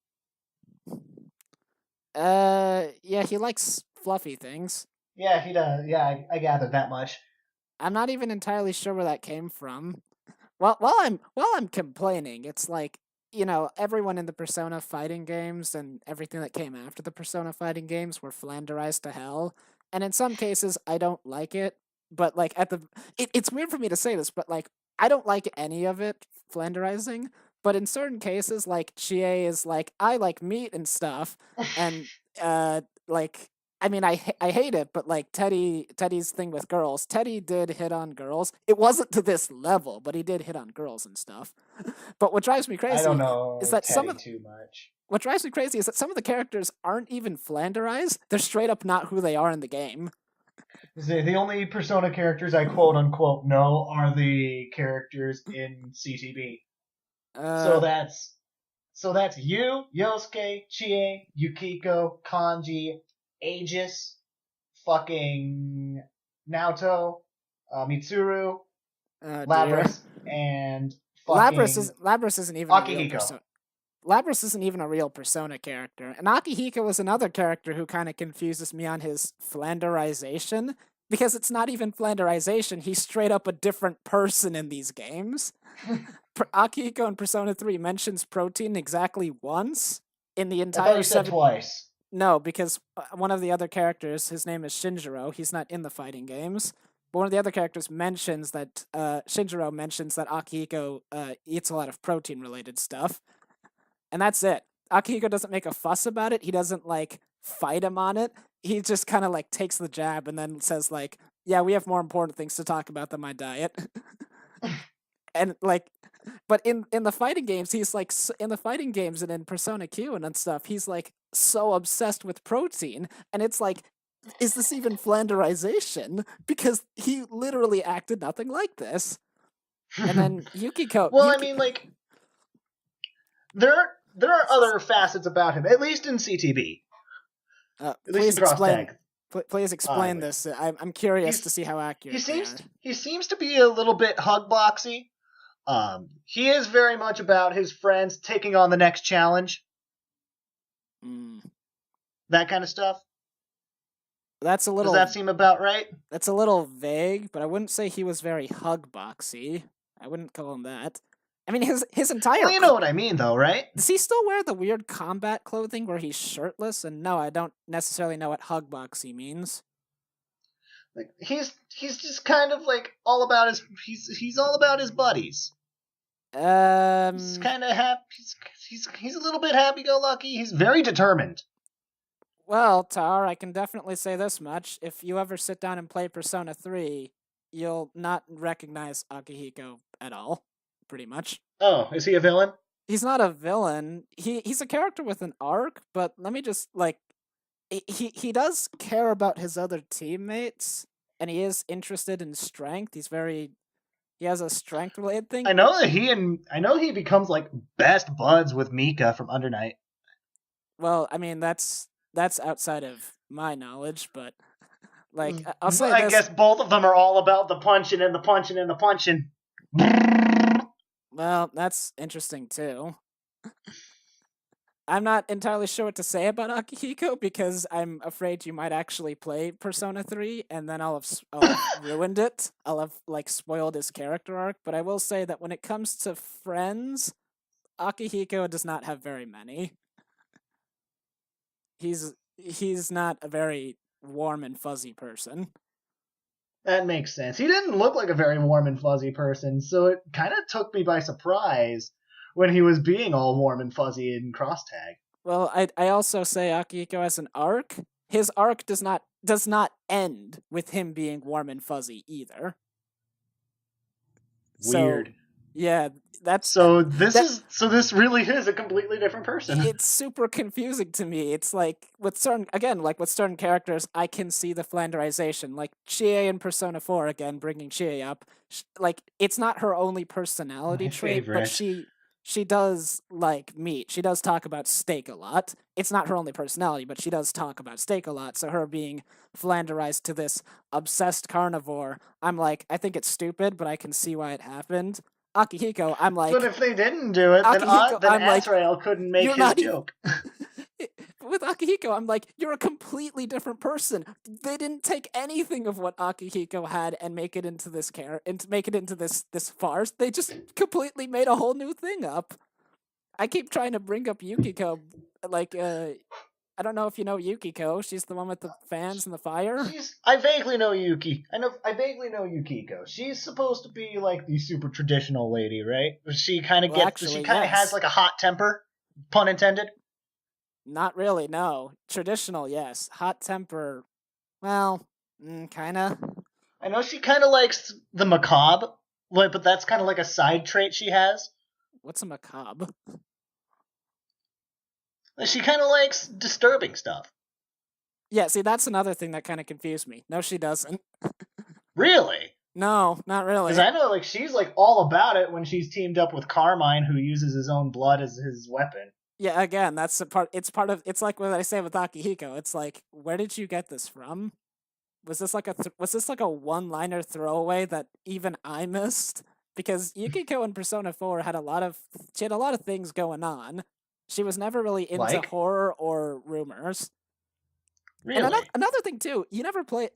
Yeah, he likes fluffy things. Yeah, he does. Yeah, I gathered that much. I'm not even entirely sure where that came from. Well, while I'm complaining, it's like, you know, everyone in the Persona fighting games and everything that came after the Persona fighting games were flanderized to hell. And in some cases, I don't like it. But, like, it's weird for me to say this, but, like, I don't like any of it, flanderizing. But in certain cases, like, Chie is like, I like meat and stuff. And, like, I mean, I hate it, but, like, Teddy's thing with girls, Teddy did hit on girls. It wasn't to this level, but he did hit on girls and stuff. But what drives me crazy I don't know is that Teddy too much. What drives me crazy is that some of the characters aren't even flanderized. They're straight up not who they are in the game. The only Persona characters I quote unquote know are the characters in CTB. So that's you, Yosuke, Chie, Yukiko, Kanji, Aegis, fucking Naoto, Mitsuru, Labras, and fucking Labras isn't even a real Persona. Labras isn't even a real Persona character. And Akihiko is another character who kind of confuses me on his flanderization, because it's not even flanderization, he's straight up a different person in these games. Akihiko in Persona 3 mentions protein exactly once in the entire twice. No, because one of the other characters, his name is Shinjiro. He's not in the fighting games. But one of the other characters mentions that Shinjiro mentions that Akihiko eats a lot of protein related stuff, and that's it. Akihiko doesn't make a fuss about it. He doesn't like fight him on it. He just kind of like takes the jab and then says like, "Yeah, we have more important things to talk about than my diet." And like, but in the fighting games, he's like in the fighting games and in Persona Q and stuff, he's like so obsessed with protein, and it's like, is this even flanderization? Because he literally acted nothing like this. And then Yukiko, Well, I mean, like, there are other facets about him, at least in CTB, at least in Cross Tag. Please explain this. I'm curious to see how accurate he seems to be a little bit hug boxy. He is very much about his friends taking on the next challenge. That kind of stuff. That's a little. Does that seem about right? That's a little vague, but I wouldn't say he was very hug boxy. I wouldn't call him that. I mean, his entire. Well, you know what I mean, though, right? Does he still wear the weird combat clothing where he's shirtless? And no, I don't necessarily know what hug boxy means. Like he's just kind of like all about his he's all about his buddies. He's kind of happy. He's a little bit happy-go-lucky. He's very determined. Well, Tar, I can definitely say this much: if you ever sit down and play Persona 3, you'll not recognize Akihiko at all. Pretty much. Oh, is he a villain? He's not a villain. He's a character with an arc, but let me just like he does care about his other teammates, and he is interested in strength. He has a strength related thing. I know he becomes like best buds with Mika from Under Night. Well, I mean that's outside of my knowledge, but like I'll say I guess both of them are all about the punching and the punching and the punching. Well, that's interesting too. I'm not entirely sure what to say about Akihiko because I'm afraid you might actually play Persona 3 and then I'll have ruined it. I'll have like spoiled his character arc, but I will say that when it comes to friends, Akihiko does not have very many. He's not a very warm and fuzzy person. That makes sense. He didn't look like a very warm and fuzzy person, so it kind of took me by surprise when he was being all warm and fuzzy in Cross Tag. Well, I also say Akihiko has an arc. His arc does not end with him being warm and fuzzy either. Weird. So, yeah, that's this really is a completely different person. It's super confusing to me. It's like with certain characters, I can see the flanderization. Like Chie in Persona 4, again bringing Chie up. Like it's not her only personality trait, but she does like meat. She does talk about steak a lot. It's not her only personality, but she does talk about steak a lot. So her being flanderized to this obsessed carnivore, I'm like, I think it's stupid, but I can see why it happened. Akihiko, I'm like... But if they didn't do it, then Azrael couldn't make his joke. With Akihiko, I'm like, you're a completely different person. They didn't take anything of what Akihiko had and make it into this this farce. They just completely made a whole new thing up. I keep trying to bring up Yukiko, like, I don't know if you know Yukiko. She's the one with the fans and the fire. I vaguely know Yuki. I vaguely know Yukiko. She's supposed to be like the super traditional lady, right? She kind of has like a hot temper, pun intended. Not really, no. Traditional, yes. Hot temper, well, kind of. I know she kind of likes the macabre, but that's kind of like a side trait she has. What's a macabre? She kind of likes disturbing stuff. Yeah, see, that's another thing that kind of confused me. No, she doesn't. Really? No, not really. Because I know, like, she's like all about it when she's teamed up with Carmine, who uses his own blood as his weapon. Yeah, again, that's a part. It's part of. It's like what I say with Akihiko. It's like, where did you get this from? Was this like a one-liner throwaway that even I missed? Because Yukiko in Persona 4 had a lot of things going on. She was never really into horror or rumors. Really? And another thing too, you never play.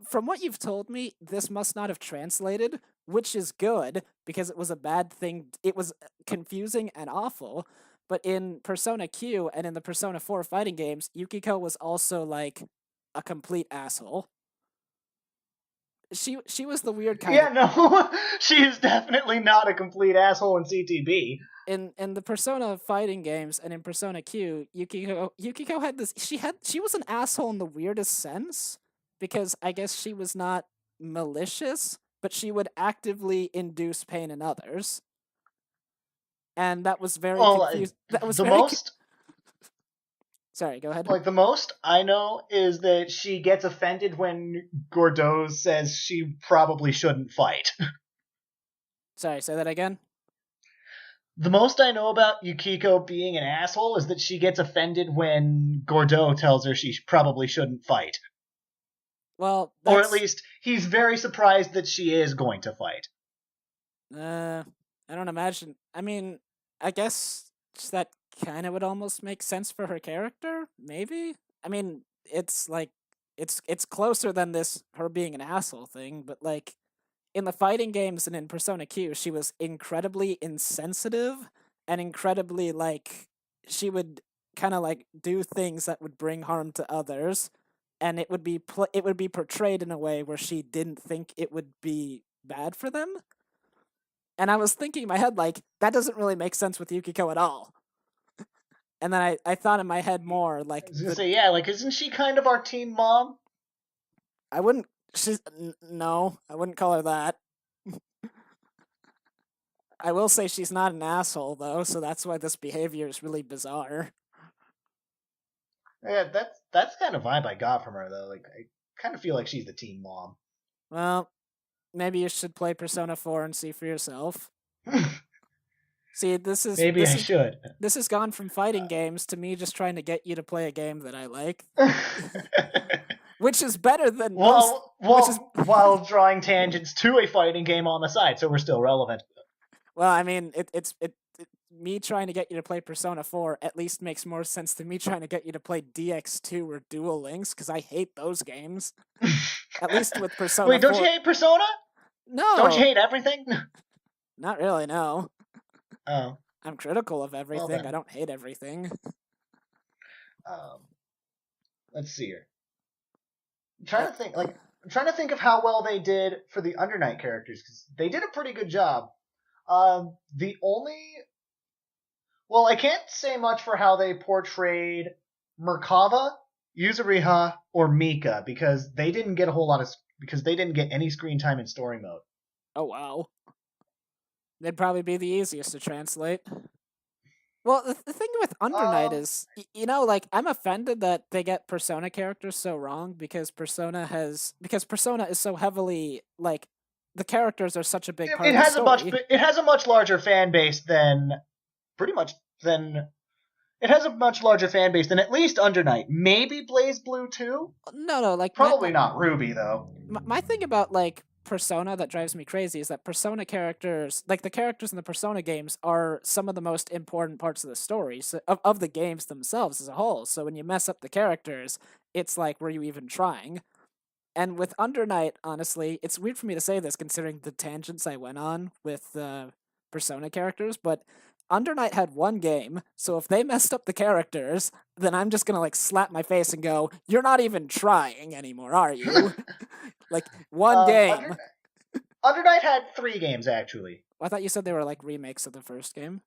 From what you've told me, this must not have translated, which is good because it was a bad thing. It was confusing and awful. But in Persona Q and in the Persona 4 fighting games, Yukiko was also like a complete asshole. She was the weird kind Yeah, no, she is definitely not a complete asshole in CTB. in the Persona fighting games and in Persona Q, Yukiko had this she was an asshole in the weirdest sense because I guess she was not malicious, but she would actively induce pain in others. And that was very Well, confusing. That was the very most Sorry, go ahead. like the most I know is that she gets offended when Gordeau says she probably shouldn't fight. Sorry, say that again. The most I know about Yukiko being an asshole is that she gets offended when Gordeau tells her she probably shouldn't fight. Well, Or at least he's very surprised that she is going to fight. I don't imagine. I mean, I guess that kind of would almost make sense for her character, maybe. I mean, it's like it's closer than this her being an asshole thing, but like in the fighting games and in Persona Q, she was incredibly insensitive and incredibly like she would kind of like do things that would bring harm to others, and it would be it would be portrayed in a way where she didn't think it would be bad for them. And I was thinking in my head, like, that doesn't really make sense with Yukiko at all. And then I thought in my head more, like... I was going to say, yeah, like, isn't she kind of our teen mom? I wouldn't... No, I wouldn't call her that. I will say she's not an asshole, though, so that's why this behavior is really bizarre. Yeah, that's kind of vibe I got from her, though. Like, I kind of feel like she's the teen mom. Well, maybe you should play Persona 4 and see for yourself. See, Maybe I should. This has gone from fighting games to me just trying to get you to play a game that I like. Which is better than while drawing tangents to a fighting game on the side, so we're still relevant. Well, I mean, me trying to get you to play Persona 4 at least makes more sense than me trying to get you to play DX2 or Duel Links, because I hate those games. At least with Persona 4. Wait, don't you hate Persona? No. Don't you hate everything? Not really, no. Oh. I'm critical of everything. Well, I don't hate everything. Let's see here. I'm trying to think of how well they did for the Undernight characters, because they did a pretty good job. I can't say much for how they portrayed Merkava, Yuzuriha, or Mika, because they didn't get any screen time in story mode. Oh, wow. They'd probably be the easiest to translate. Well, the thing with Undernight is, like, I'm offended that they get Persona characters so wrong, because Persona is so heavily, like, the characters are such a big part of the story. It has a much larger fan base than it has a much larger fan base than at least Undernight. Maybe BlazBlue too? No, like... Probably not Ruby, though. My thing about, like, Persona that drives me crazy is that Persona characters, like the characters in the Persona games, are some of the most important parts of the story, of the games themselves as a whole. So when you mess up the characters, it's like, were you even trying? And with Undernight, honestly, it's weird for me to say this considering the tangents I went on with Persona characters, but Undernight had one game, so if they messed up the characters, then I'm just gonna, like, slap my face and go, you're not even trying anymore, are you? Like, one game. Undernight had 3 games, actually. I thought you said they were, like, remakes of the first game.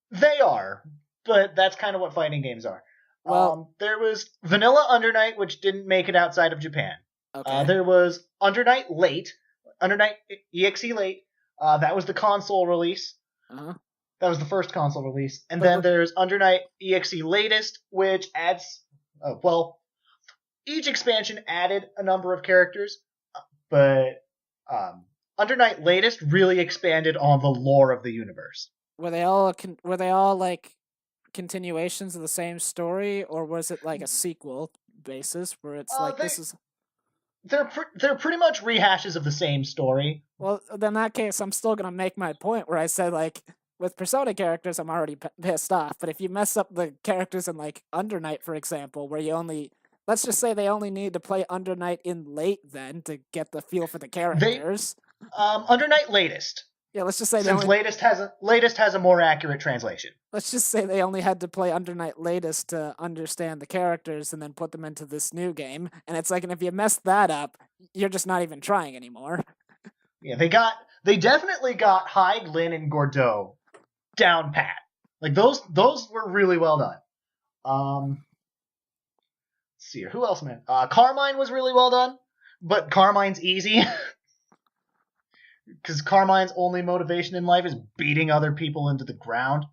They are, but that's kind of what fighting games are. Well, there was Vanilla Undernight, which didn't make it outside of Japan. Okay. There was Undernight EXE Late. That was the console release. Uh-huh. That was the first console release. And then there's Undernight EXE Latest, which adds... each expansion added a number of characters, but Undernight Latest really expanded on the lore of the universe. Were they all like continuations of the same story, or was it like a sequel basis where it's They're pretty much rehashes of the same story. Well, then in that case, I'm still gonna make my point where I said, like, with Persona characters, I'm already pissed off. But if you mess up the characters in, like, Undernight, for example, where you only... Let's just say they only need to play Undernight in late, then, to get the feel for the characters. Undernight Latest. Yeah, let's just say Since latest has a more accurate translation. let's just say they only had to play Undernight latest to understand the characters and then put them into this new game. And it's like, and if you mess that up, you're just not even trying anymore. Yeah, they definitely got Hyde, Lynn, and Gordeau down pat. Like those were really well done. Let's see here. Who else, man? Carmine was really well done, but Carmine's easy. Because Carmine's only motivation in life is beating other people into the ground.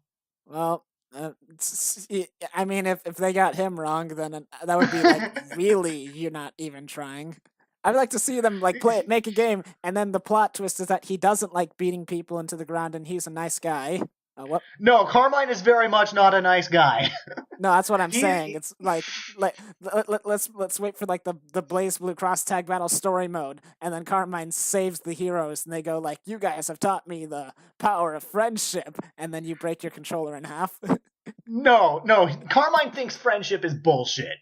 Well, I mean, if they got him wrong, then that would be like, really, you're not even trying. I'd like to see them like make a game, and then the plot twist is that he doesn't like beating people into the ground, and he's a nice guy. What? No, Carmine is very much not a nice guy. No, that's what I'm saying. It's like let's wait for like the BlazBlue cross tag battle story mode, and then Carmine saves the heroes, and they go like, "You guys have taught me the power of friendship," and then you break your controller in half. No, Carmine thinks friendship is bullshit.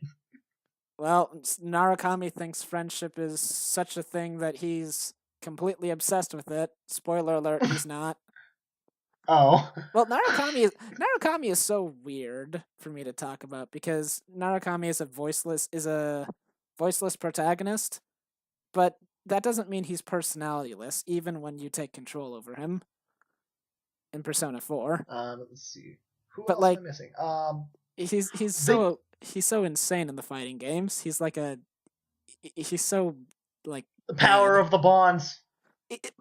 Well, Narukami thinks friendship is such a thing that he's completely obsessed with it. Spoiler alert: he's not. Oh. Well, Narukami is so weird for me to talk about because Narukami is a voiceless protagonist, but that doesn't mean he's personalityless, even when you take control over him in Persona 4. Let's see. Who but else like, am I missing? He's so insane in the fighting games. He's so like the power bad. of the bonds.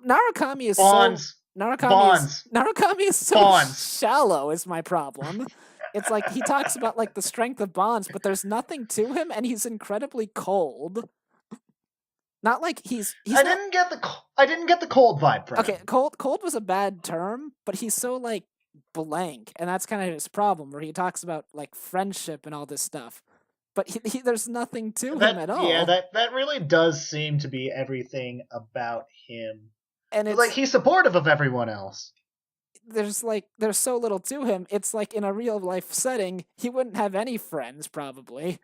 Narukami is bonds. Narukami is so shallow is my problem. It's like he talks about like the strength of bonds, but there's nothing to him, and he's incredibly cold. Not like he's I didn't get the cold vibe from him. Cold was a bad term, but he's so like blank, and that's kind of his problem, where he talks about like friendship and all this stuff, but there's nothing to him at all. Yeah, that really does seem to be everything about him. And it's like he's supportive of everyone else. There's so little to him. It's like in a real life setting, he wouldn't have any friends probably,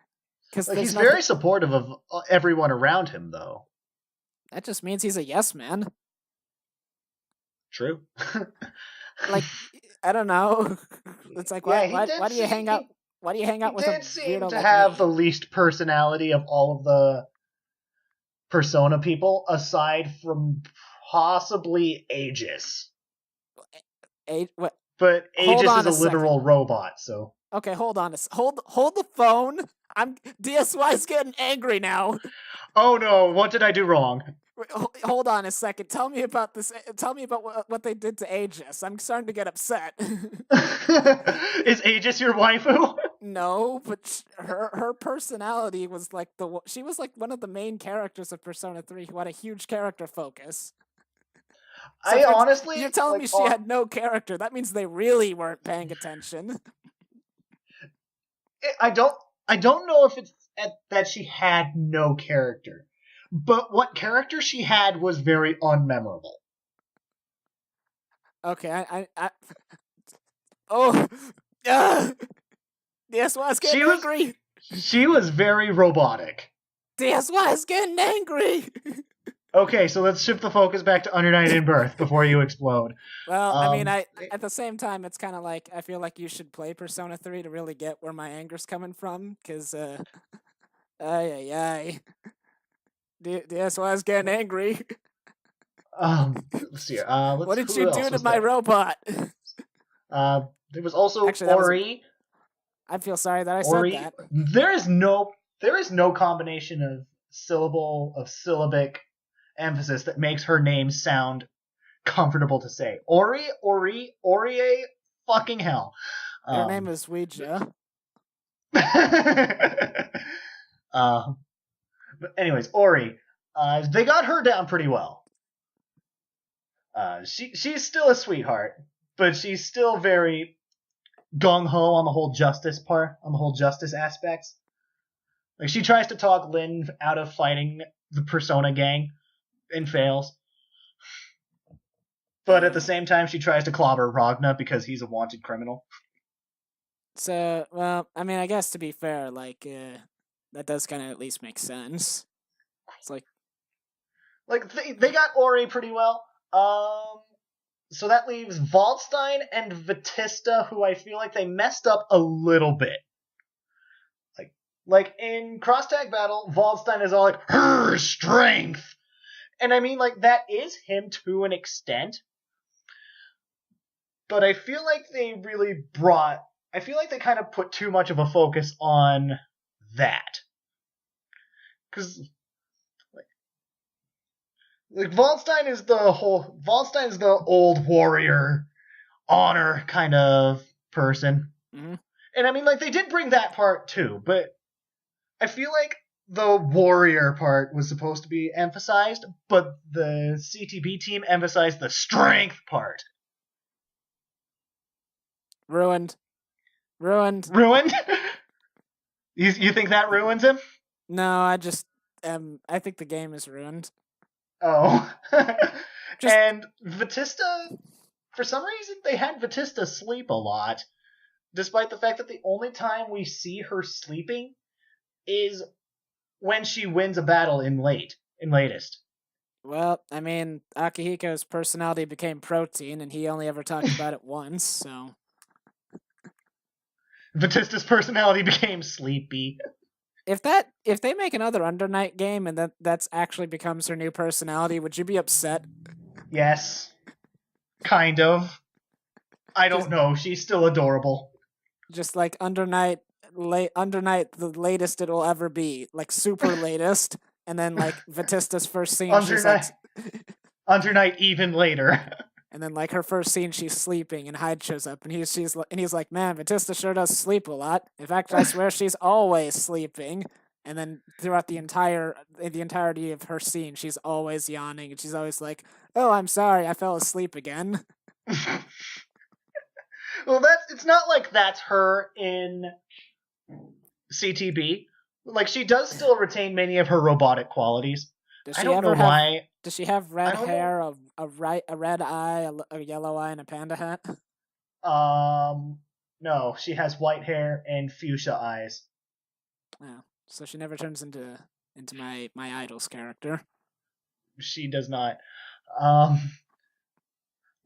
because he's very supportive of everyone around him, though. That just means he's a yes man. True. Like, I don't know. It's like, why do you hang out? Why do you hang out with him? He did seem to have the least personality of all of the Persona people, aside from possibly Aegis. What? But Aegis is a literal robot, so. Okay, hold on. Hold the phone. DSY's getting angry now. Oh no! What did I do wrong? Hold on a second. Tell me about this. Tell me about what they did to Aegis. I'm starting to get upset. Is Aegis your waifu? No, but her personality was like she was like one of the main characters of Persona 3 who had a huge character focus. So you're telling me she had no character. That means they really weren't paying attention. I don't know if it's that she had no character, but what character she had was very unmemorable. Okay, oh, DSY is getting angry. She was very robotic. DSY is getting angry. Okay, so let's shift the focus back to Under Night in Birth before you explode. Well, I mean, at the same time, it's kind of like I feel like you should play Persona 3 to really get where my anger's coming from, because DSY's getting angry. Let's see. What did you do to my robot? There was also Ori. I feel sorry that I said that. There is no combination of syllabic emphasis that makes her name sound comfortable to say. Ori, fucking hell. Her name is Ouija. But anyways, Ori, they got her down pretty well. She's still a sweetheart, but she's still very gung-ho on the whole justice aspects. Like, she tries to talk Lynn out of fighting the Persona gang and fails. But at the same time, she tries to clobber Ragna because he's a wanted criminal. So, well, I mean, I guess to be fair, like, that does kind of at least make sense. It's like they got Ori pretty well. So that leaves Waldstein and Batista, who I feel like they messed up a little bit. Like in Cross Tag Battle, Waldstein is all like, her strength! And I mean, like, that is him to an extent. But I feel like they kind of put too much of a focus on that. Because, like Waldstein is the old warrior, honor kind of person. Mm-hmm. And I mean, like, they did bring that part too, but I feel like the warrior part was supposed to be emphasized, but the CTB team emphasized the strength part. Ruined. Ruined? You think that ruins him? No, I think the game is ruined. Oh. And Batista, for some reason, they had Batista sleep a lot, despite the fact that the only time we see her sleeping is when she wins a battle in latest. Well, I mean, Akihiko's personality became protein, and he only ever talked about it once, so... Batista's personality became sleepy. If they make another Under Night game and that's actually becomes her new personality, would you be upset? Yes. Kind of. I don't know. She's still adorable. Just like Under Night, the latest it will ever be, like super latest, and then like Batista's first scene, she's like, Under Night even later. And then like her first scene, she's sleeping, and Hyde shows up, and he's like, man, Batista sure does sleep a lot. In fact, I swear she's always sleeping. And then throughout the entirety of her scene, she's always yawning, and she's always like, oh, I'm sorry, I fell asleep again. Well, it's not like that's her in CTB. Like, she does still retain many of her robotic qualities. I don't know why. Does she have red hair, a red eye, a yellow eye, and a panda hat? No, she has white hair and fuchsia eyes. Oh, so she never turns into my idol's character. She does not.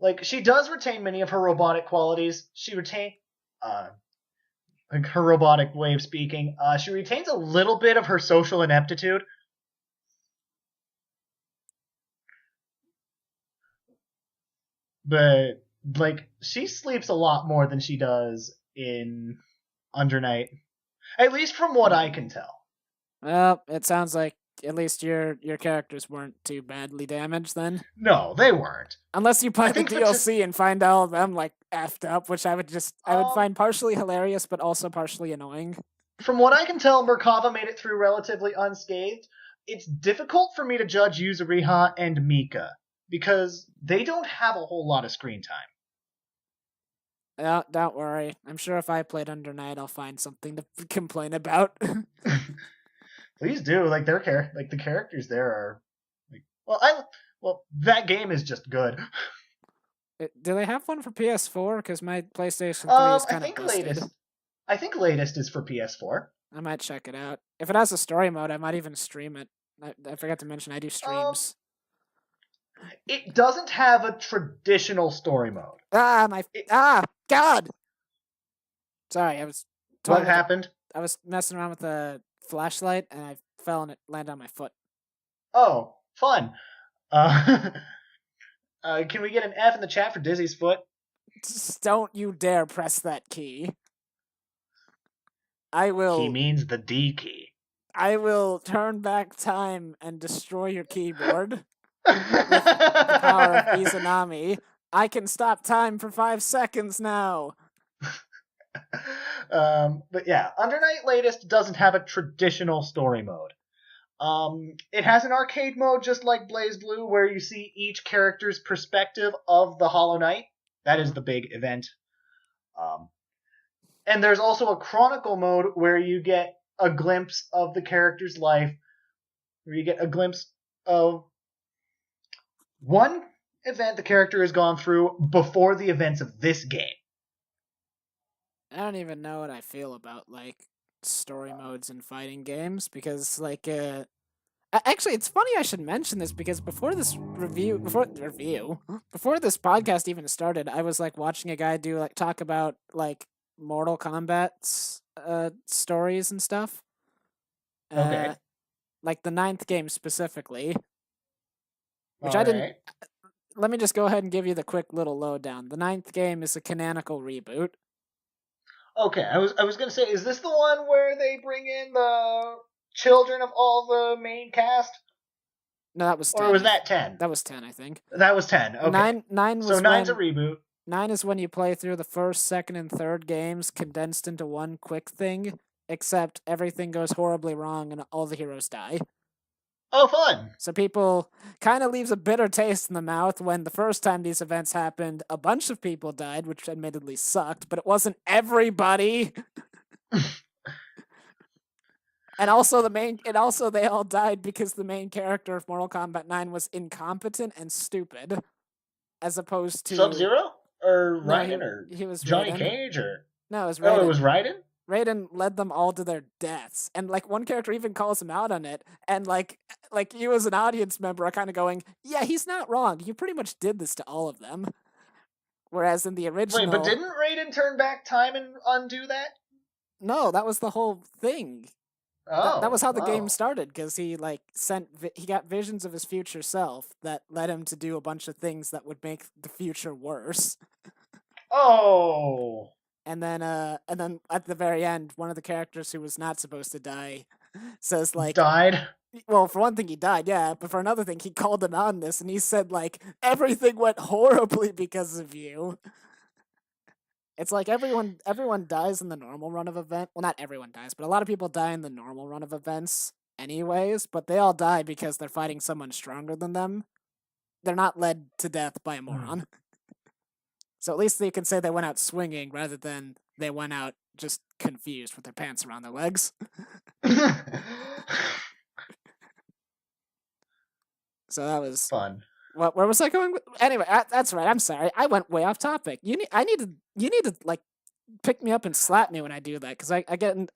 Like, she does retain many of her robotic qualities. She like her robotic way of speaking. She retains a little bit of her social ineptitude. But, like, she sleeps a lot more than she does in Under Night. At least from what I can tell. Well, it sounds like at least your characters weren't too badly damaged then. No, they weren't. Unless you play the DLC and find all of them, like, effed up, which I would find partially hilarious, but also partially annoying. From what I can tell, Merkava made it through relatively unscathed. It's difficult for me to judge Yuzuriha and Mika, because they don't have a whole lot of screen time. Don't worry. I'm sure if I played Under Night, I'll find something to complain about. Please do. Like, the characters there are... that game is just good. Do they have one for PS4? Because my PlayStation 3 is kind of busted. I think latest is for PS4. I might check it out. If it has a story mode, I might even stream it. I forgot to mention I do streams. It doesn't have a traditional story mode. God! Sorry, I was... What happened? I was messing around with a flashlight, and I fell and it landed on my foot. Oh, fun. Can we get an F in the chat for Dizzy's foot? Just don't you dare press that key. I will... He means the D key. I will turn back time and destroy your keyboard. With the power of Izanami. I can stop time for 5 seconds now. But yeah, Under Night latest doesn't have a traditional story mode. It has an arcade mode just like BlazBlue, where you see each character's perspective of the Hollow Knight. That is the big event. And there's also a chronicle mode where you get a glimpse of the character's life, where you get a glimpse of one event the character has gone through before the events of this game. I don't even know what I feel about, like, story modes in fighting games, because, like, Actually, it's funny I should mention this because before this before this podcast even started, I was like watching a guy do like talk about like Mortal Kombat's stories and stuff. Okay. Like the ninth game specifically, which All I didn't. right. Let me just go ahead and give you the quick little lowdown. The ninth game is a canonical reboot. Okay. I was gonna say, is this the one where they bring in the children of all the main cast, No, that was 10. or was that 10? That was 10, I think. That was 10. Okay. Nine So was nine's when a reboot. 9 is when you play through the first, second, and third games condensed into one quick thing, except everything goes horribly wrong and all the heroes die. Oh, fun. So people kind of leaves a bitter taste in the mouth when the first time these events happened, a bunch of people died, which admittedly sucked, but it wasn't everybody. And also they all died because the main character of Mortal Kombat 9 was incompetent and stupid, as opposed to Sub-Zero or No, Raiden or he was Johnny Raiden. Cage or No, it was oh, Raiden. it was Raiden. Raiden led them all to their deaths, and like one character even calls him out on it, and like you as an audience member are kind of going, "Yeah, he's not wrong. You pretty much did this to all of them." Whereas in the original, Wait, but didn't Raiden turn back time and undo that? no, that was the whole thing. Oh, That was how the game oh. started, because he like he got visions of his future self that led him to do a bunch of things that would make the future worse. Oh. And then at the very end, one of the characters who was not supposed to die says like, Died. well, for one thing, he died, yeah, but for another thing, he called him on this, and he said like, everything went horribly because of you. It's like everyone dies in the normal run of event. Well, not everyone dies, but a lot of people die in the normal run of events anyways, but they all die because they're fighting someone stronger than them. They're not led to death by a moron. So at least they can say they went out swinging rather than they went out just confused with their pants around their legs. So that was fun. Where was I going? Anyway, that's right. I'm sorry. I went way off topic. You need to like pick me up and slap me when I do that, because I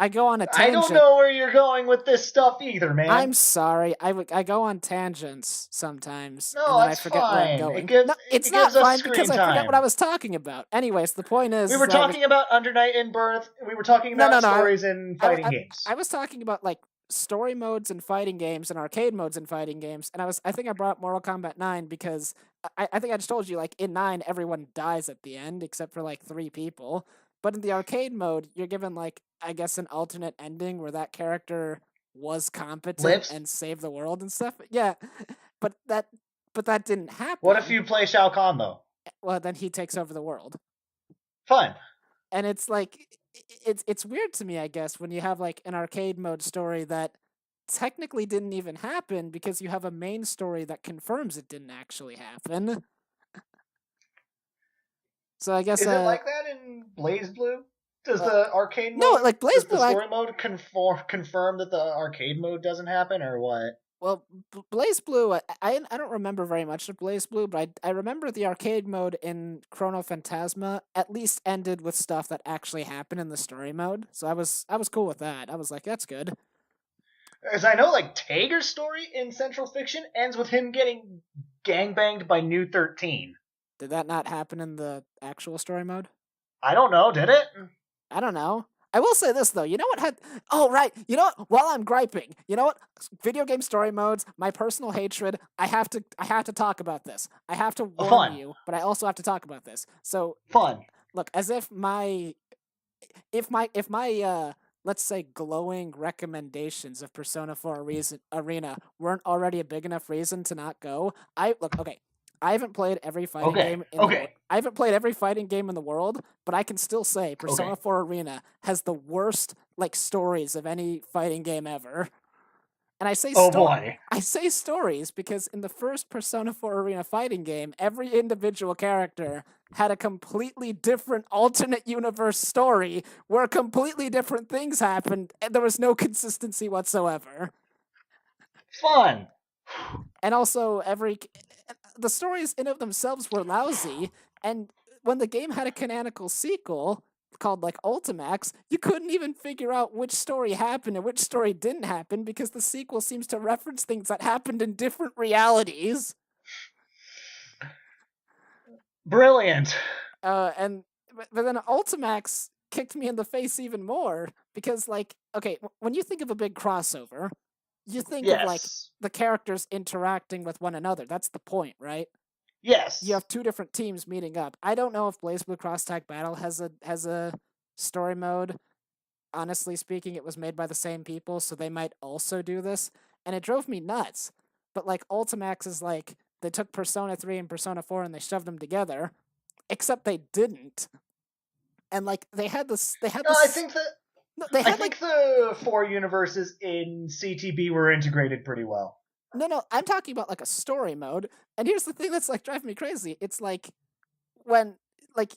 go on a tangent. I don't know where you're going with this stuff either, man. I'm sorry. I go on tangents sometimes, No, and then that's I forget fine. where I'm going. It's not gives us fine screen because I forget time. what I was talking about. Anyways, the point is We were talking about Under Night in Birth. We were talking about stories in fighting games. I was talking about like story modes in fighting games and arcade modes in fighting games, and I think I brought up Mortal Kombat 9 because I think I just told you, like, in 9 everyone dies at the end except for like 3 people, but in the arcade mode you're given like, I guess, an alternate ending where that character was competent and saved the world and stuff. Yeah, but that didn't happen. What if you play Shao Kahn though? Well, then he takes over the world. Fun. And it's like, it's weird to me, I guess, when you have like an arcade mode story that technically didn't even happen because you have a main story that confirms it didn't actually happen. So I guess is it like that in BlazBlue? Does the arcade mode? No, like BlazBlue, does the story mode confirm that the arcade mode doesn't happen, or what? Well, BlazBlue, I don't remember very much of BlazBlue, but I remember the arcade mode in Chrono Phantasma at least ended with stuff that actually happened in the story mode. So I was cool with that. I was like, that's good. As I know, like, Tager's story in Central Fiction ends with him getting gangbanged by New 13. Did that not happen in the actual story mode? I don't know, did it? I don't know. I will say this, though. You know what had... Oh, right. You know what? While I'm griping, you know what? Video game story modes, my personal hatred, I have to talk about this. I have to warn you, but I also have to talk about this. So... Fun. Look, as if my... If my let's say, glowing recommendations of Persona 4 Arena weren't already a big enough reason to not go, okay, I haven't played every fighting game I haven't played every fighting game in the world, but I can still say Persona 4 Arena has the worst like stories of any fighting game ever. And I say I say stories because in the first Persona 4 Arena fighting game, every individual character had a completely different alternate universe story where completely different things happened and there was no consistency whatsoever. Fun. And also the stories in of themselves were lousy, and when the game had a canonical sequel, called like Ultimax, you couldn't even figure out which story happened and which story didn't happen because the sequel seems to reference things that happened in different realities. Brilliant. But then Ultimax kicked me in the face even more because, like, okay, when you think of a big crossover, you think of like Yes. the characters interacting with one another. That's the point, right? You Yes. have two different teams meeting up. I don't know if BlazBlue Cross Tag Battle has a story mode. Honestly speaking, it was made by the same people, so they might also do this, and it drove me nuts. But like Ultimax is like they took Persona 3 and Persona 4 and they shoved them together, except they didn't. And like they had this No, they I had like think the 4 universes in CTB were integrated pretty well. no, I'm talking about like a story mode. And here's the thing that's like driving me crazy. It's like when like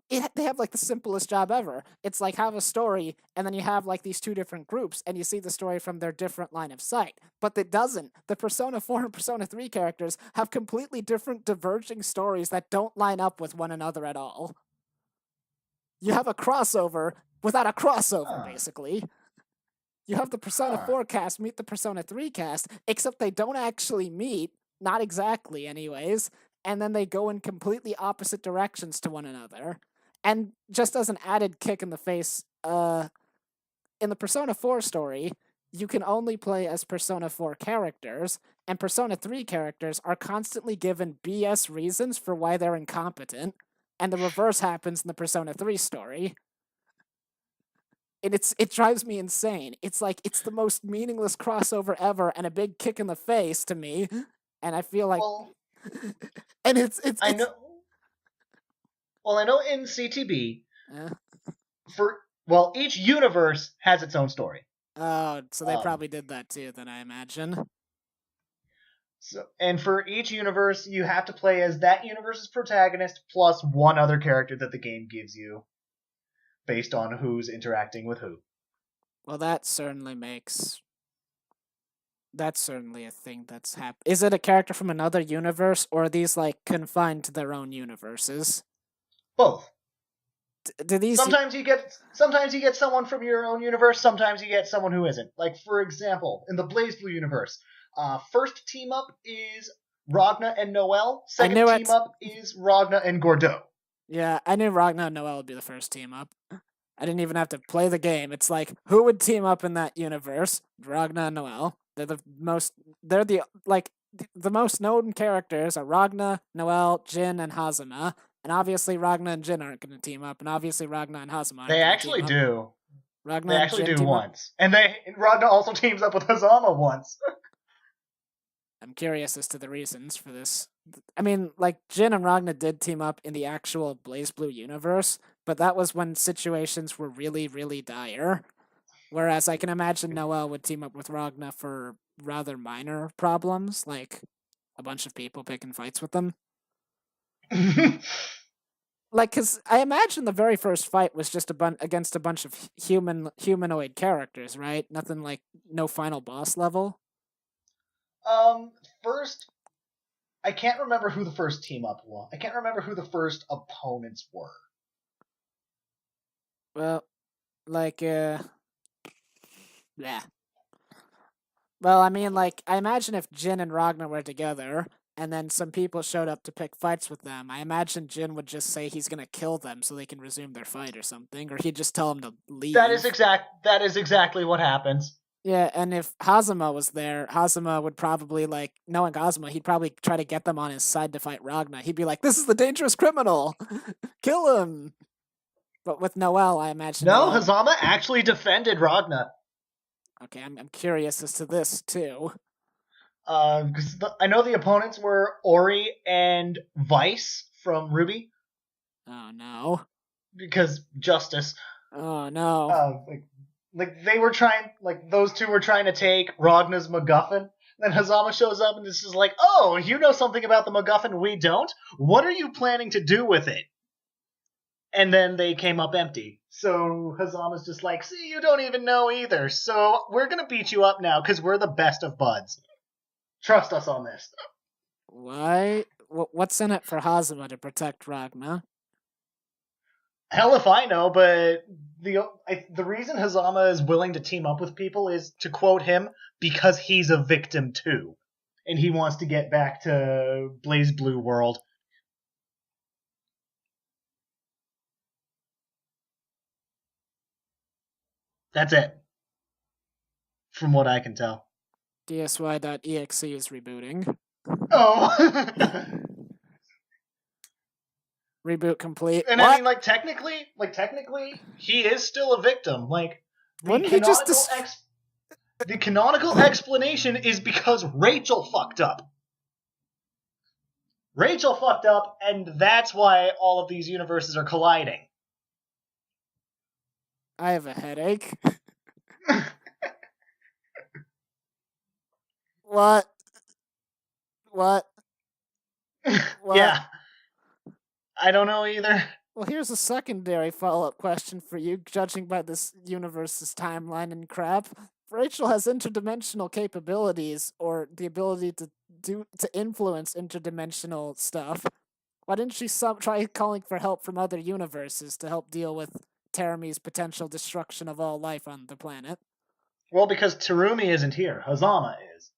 they have like the simplest job ever. It's like have a story and then you have like these two different groups and you see the story from their different line of sight. But it doesn't. The Persona 4 and Persona 3 characters have completely different diverging stories that don't line up with one another at all. You have a crossover without a crossover, basically. You have the Persona 4 cast meet the Persona 3 cast, except they don't actually meet, not exactly, anyways, and then they go in completely opposite directions to one another. And just as an added kick in the face, in the Persona 4 story, you can only play as Persona 4 characters, and Persona 3 characters are constantly given BS reasons for why they're incompetent, and the reverse happens in the Persona 3 story. And it drives me insane. It's like it's the most meaningless crossover ever and a big kick in the face to me. And I feel like and it's I know. Well, I know in CTB each universe has its own story. Oh, so they probably did that too, then I imagine. So, and for each universe, you have to play as that universe's protagonist plus one other character that the game gives you, based on who's interacting with who. Well, that's certainly a thing that's happened. Is it a character from another universe, or are these like confined to their own universes? Both. Do these sometimes you get someone from your own universe, sometimes you get someone who isn't. Like for example, in the BlazBlue universe, first team up is Ragna and Noelle. Second team up is Ragna and Gordeau. Yeah, I knew Ragna and Noelle would be the first team up. I didn't even have to play the game. It's like, who would team up in that universe? Ragna and Noelle. They're the most known characters are Ragna, Noelle, Jin, and Hazama. And obviously Ragna and Jin aren't going to team up, and obviously Ragna and Hazama aren't They going to actually team up. do. Ragna They and actually Jin do team once. Up? And Ragna also teams up with Hazama once. I'm curious as to the reasons for this. I mean, like, Jin and Ragna did team up in the actual BlazBlue universe, but that was when situations were really, really dire. Whereas I can imagine Noelle would team up with Ragna for rather minor problems, like a bunch of people picking fights with them. Like, because I imagine the very first fight was just against a bunch of humanoid characters, right? Nothing like no final boss level. First, I can't remember who the first team up was. I can't remember who the first opponents were. Well, like, yeah. Well, I mean, like, I imagine if Jin and Ragnar were together, and then some people showed up to pick fights with them, I imagine Jin would just say he's gonna kill them so they can resume their fight or something, or he'd just tell them to leave. That is exactly what happens. Yeah, and if Hazama was there, Hazama would probably, like, knowing Hazama, he'd probably try to get them on his side to fight Ragnar. He'd be like, "This is the dangerous criminal! Kill him!" But with Noelle, I imagine. No, Hazama actually defended Ragnar. Okay, I'm curious as to this too. Because I know the opponents were Ori and Vice from Ruby. Oh no! Because justice. Oh no! Like they were trying, like those two were trying to take Ragnar's MacGuffin. Then Hazama shows up and this is like, "Oh, you know something about the MacGuffin we don't? What are you planning to do with it?" And then they came up empty. So Hazama's just like, "See, you don't even know either. So we're gonna beat you up now because we're the best of buds. Trust us on this." Why? What's in it for Hazama to protect Ragnar? Hell if I know, but the reason Hazama is willing to team up with people is, to quote him, because he's a victim too. And he wants to get back to BlazBlue world. That's it. From what I can tell. DSY.exe is rebooting. Oh. Reboot complete. And What? I mean, technically, he is still a victim. Like, Wouldn't he just the canonical explanation is because Rachel fucked up. Rachel fucked up, and that's why all of these universes are colliding. I have a headache. What? What? Yeah. I don't know either. Well, here's a secondary follow-up question for you. Judging by this universe's timeline and crap, Rachel has interdimensional capabilities, or the ability to influence interdimensional stuff. Why didn't she try calling for help from other universes to help deal with Terami's potential destruction of all life on the planet? Well, because Terumi isn't here. Hazama is.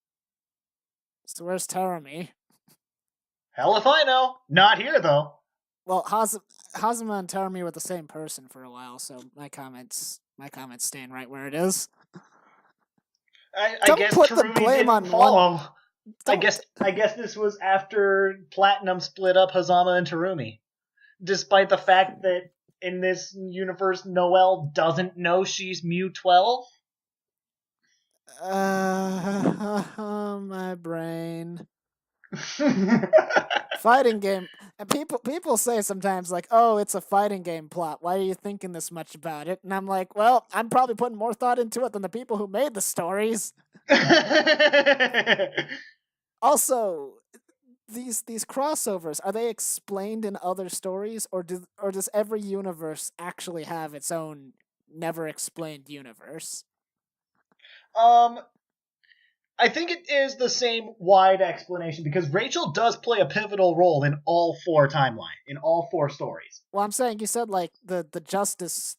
So where's Terami? Hell if I know. Not here, though. Well, Hazama and Terami were the same person for a while, so my comments staying right where it is. I guess put Terumi the blame didn't on follow. I guess this was after Platinum split up Hazama and Terumi. Despite the fact that in this universe, Noelle doesn't know she's Mu 12. My brain. Fighting game. And people say sometimes, like, oh, it's a fighting game plot. Why are you thinking this much about it? And I'm like, well, I'm probably putting more thought into it than the people who made the stories. Also, these crossovers, are they explained in other stories, or does every universe actually have its own never explained universe? I think it is the same wide explanation, because Rachel does play a pivotal role in all four stories. Well, I'm saying, you said like the Justice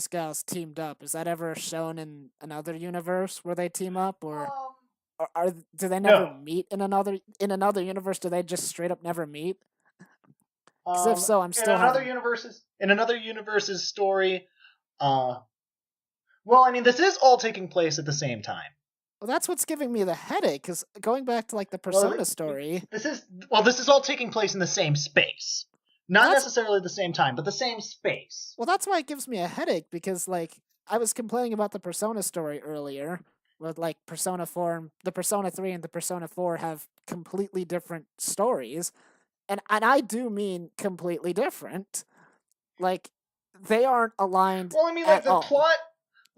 Gals teamed up. Is that ever shown in another universe where they team up, or do they never meet in another universe? Do they just straight up never meet? Because if so, I'm still in another universe's story. Well, I mean, this is all taking place at the same time. Well, that's what's giving me the headache, because going back to like the Persona story... This is all taking place in the same space. Not necessarily the same time, but the same space. Well, that's why it gives me a headache, because like I was complaining about the Persona story earlier, with like Persona 4, the Persona 3 and the Persona 4 have completely different stories. And I do mean completely different. Like, they aren't aligned. Well, I mean, like, the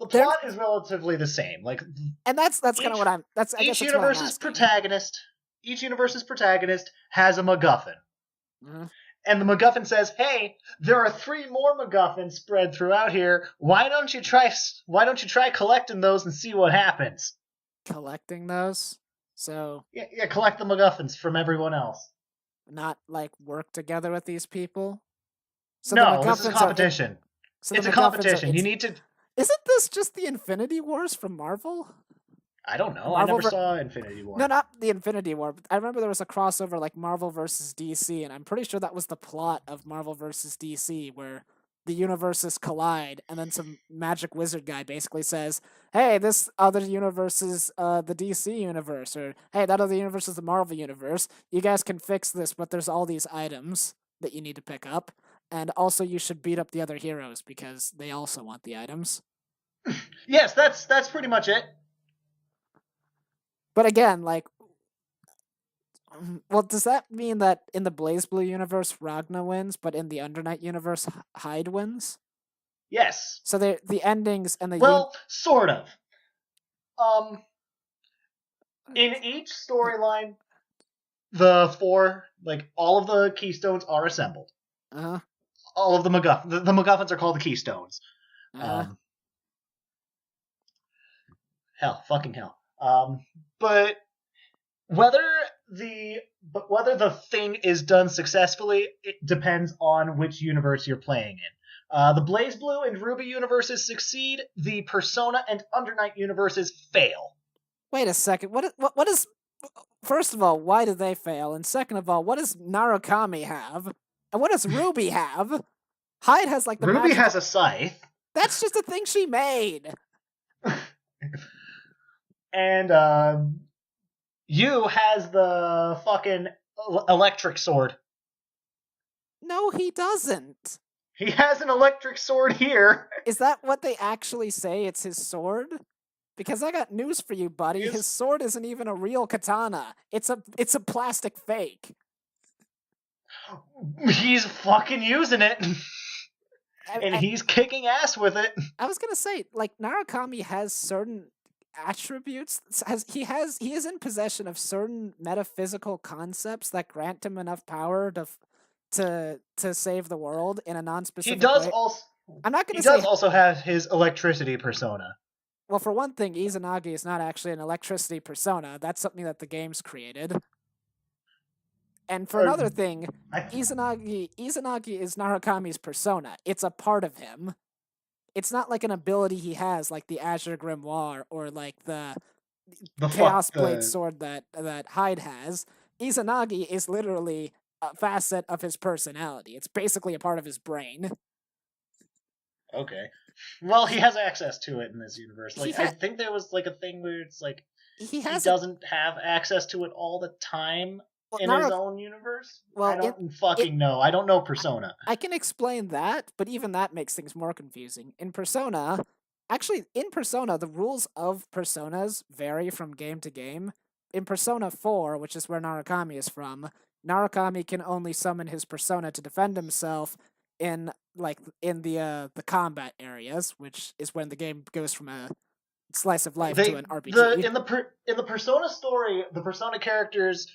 plot is relatively the same. Like, and that's kind of what I'm. Each universe's protagonist has a MacGuffin, and the MacGuffin says, "Hey, there are 3 more MacGuffins spread throughout here. Why don't you try collecting those and see what happens?" Collecting those, so yeah, collect the MacGuffins from everyone else. Not like work together with these people. So no, this is a competition. It's a competition. You need to. Isn't this just the Infinity Wars from Marvel? I don't know. I never saw Infinity War. No, not the Infinity War. I remember there was a crossover like Marvel versus DC, and I'm pretty sure that was the plot of Marvel versus DC, where the universes collide, and then some magic wizard guy basically says, hey, this other universe is the DC universe, or hey, that other universe is the Marvel universe. You guys can fix this, but there's all these items that you need to pick up. And also, you should beat up the other heroes because they also want the items. Yes, that's pretty much it. But again, like, well, does that mean that in the BlazBlue universe, Ragna wins, but in the Undernight universe, Hyde wins? Yes. So the endings and the sort of. In each storyline, the 4, like, all of the keystones are assembled. All of the MacGuffins are called the Keystones. Fucking hell. But whether the thing is done successfully, it depends on which universe you're playing in. The BlazBlue and Ruby universes succeed. The Persona and Under Night universes fail. Wait a second. What is? First of all, why do they fail? And second of all, what does Narukami have? And what does Ruby have? Hyde has like the Ruby magical... has a scythe. That's just a thing she made. And Yu has the fucking electric sword. No, he doesn't. He has an electric sword here. Is that what they actually say? It's his sword? Because I got news for you, buddy. His sword isn't even a real katana. It's a plastic fake. He's fucking using it. And he's kicking ass with it. I was gonna say, like, Narukami has certain attributes. He is in possession of certain metaphysical concepts that grant him enough power to save the world in a non-specific way. He does also have his electricity persona. Well, for one thing, Izanagi is not actually an electricity persona. That's something that the game's created. And for another thing, Izanagi is Narukami's persona. It's a part of him. It's not like an ability he has, like the Azure Grimoire or like the Chaos Blade sword that Hyde has. Izanagi is literally a facet of his personality. It's basically a part of his brain. Okay. Well, he has access to it in this universe. Like, I think there was like a thing where it's like he doesn't have access to it all the time in his own universe. Well, I don't fucking know. I don't know Persona. I can explain that, but even that makes things more confusing. In Persona, the rules of Personas vary from game to game. In Persona 4, which is where Narukami is from, Narukami can only summon his persona to defend himself in the combat areas, which is when the game goes from a slice of life to an RPG. In the Persona story, the Persona characters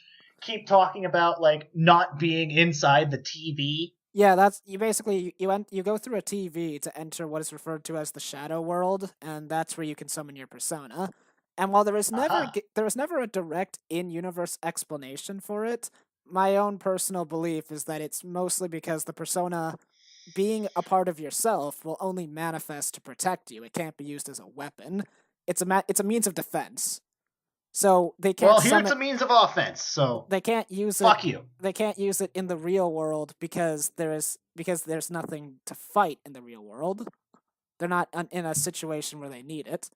keep talking about like not being inside the TV. Yeah, that's you go through a TV to enter what is referred to as the Shadow World, and that's where you can summon your persona. And while there was never a direct in-universe explanation for it, my own personal belief is that it's mostly because the persona being a part of yourself will only manifest to protect you. It can't be used as a weapon. It's a means of defense. So they can't. Well, here it's a means of offense. So they can't use it. Fuck you. They can't use it in the real world because there's nothing to fight in the real world. They're not in a situation where they need it.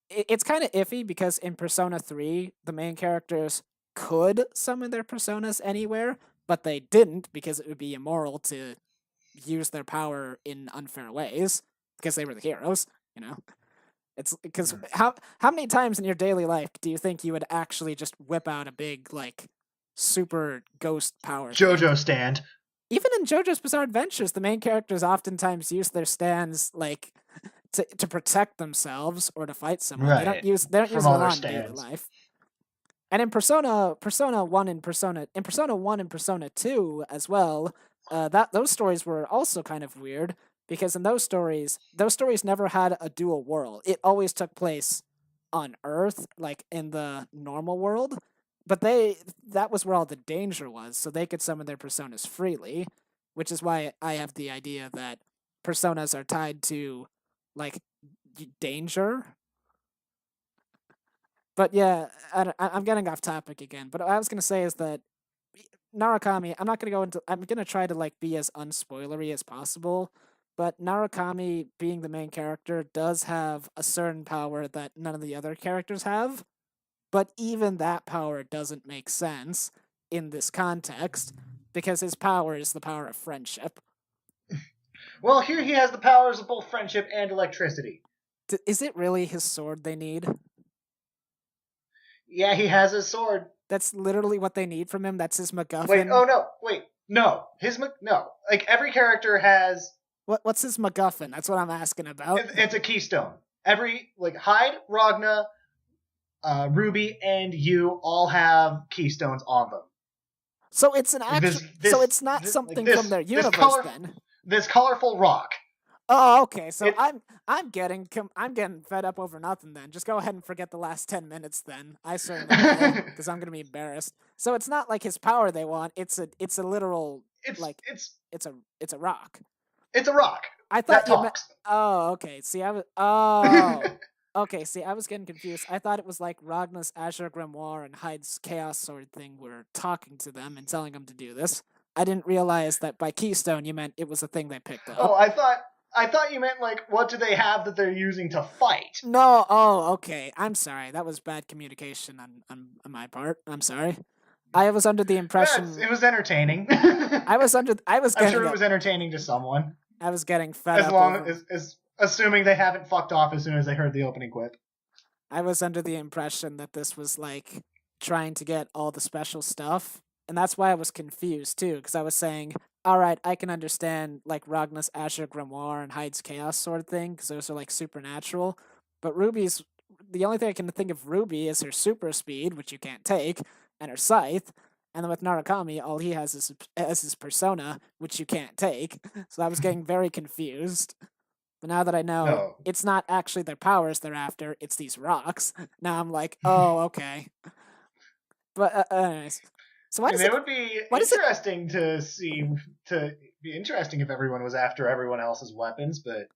It's kind of iffy because in Persona 3, the main characters could summon their personas anywhere, but they didn't because it would be immoral to use their power in unfair ways because they were the heroes, you know? It's because how many times in your daily life do you think you would actually just whip out a big, like, super ghost power JoJo stand? Even in JoJo's Bizarre Adventures, the main characters oftentimes use their stands, like, to protect themselves or to fight someone. Right. They don't use it on daily life. And in Persona 1 and Persona 2 as well, those stories were also kind of weird because in those stories never had a dual world. It always took place on Earth, like in the normal world, but that was where all the danger was, so they could summon their personas freely, which is why I have the idea that personas are tied to, like, danger. But yeah, I'm getting off topic again. But what I was gonna say is that Narukami, I'm gonna try to, like, be as unspoilery as possible. But Narukami, being the main character, does have a certain power that none of the other characters have. But even that power doesn't make sense in this context because his power is the power of friendship. Well, here he has the powers of both friendship and electricity. Is it really his sword they need? Yeah, he has his sword. That's literally what they need from him? That's his MacGuffin? No. No. Like, every character has... What's his MacGuffin? That's what I'm asking about. It's a keystone. Hyde, Ragna, Ruby, and Yu all have keystones on them. So it's it's not something from their universe then. This colorful rock. Oh, okay. So I'm getting fed up over nothing then. Just go ahead and forget the last 10 minutes then. I certainly will, because I'm gonna be embarrassed. So it's not like his power they want. It's a literal it's a rock. It's a rock. I thought that you meant. talks. Oh, okay. See, I was. Oh. Okay, see, I was getting confused. I thought it was like Ragnar's Azure Grimoire and Hyde's Chaos Sword thing were talking to them and telling them to do this. I didn't realize that by Keystone you meant it was a thing they picked up. Oh, I thought you meant like what do they have that they're using to fight? No, oh, okay. I'm sorry. That was bad communication on my part. I'm sorry. I was under the impression It was entertaining. I was I'm getting sure it was entertaining to someone. I was getting fed As up long over, as assuming they haven't fucked off as soon as they heard the opening quip. I was under the impression that this was like trying to get all the special stuff. And that's why I was confused too, because I was saying, all right, I can understand like Ragnar's Azure Grimoire and Hyde's Chaos Sword thing, because those are like supernatural. But Ruby's, the only thing I can think of Ruby is her super speed, which you can't take, and her scythe. And then with Narukami, all he has is his persona, which you can't take. So I was getting very confused. But now that I know No. it's not actually their powers they're after, it's these rocks. Now I'm like, oh, okay. But anyways, so why I does mean, it? it would be Why does it? interesting to see. To be interesting if everyone was after everyone else's weapons, but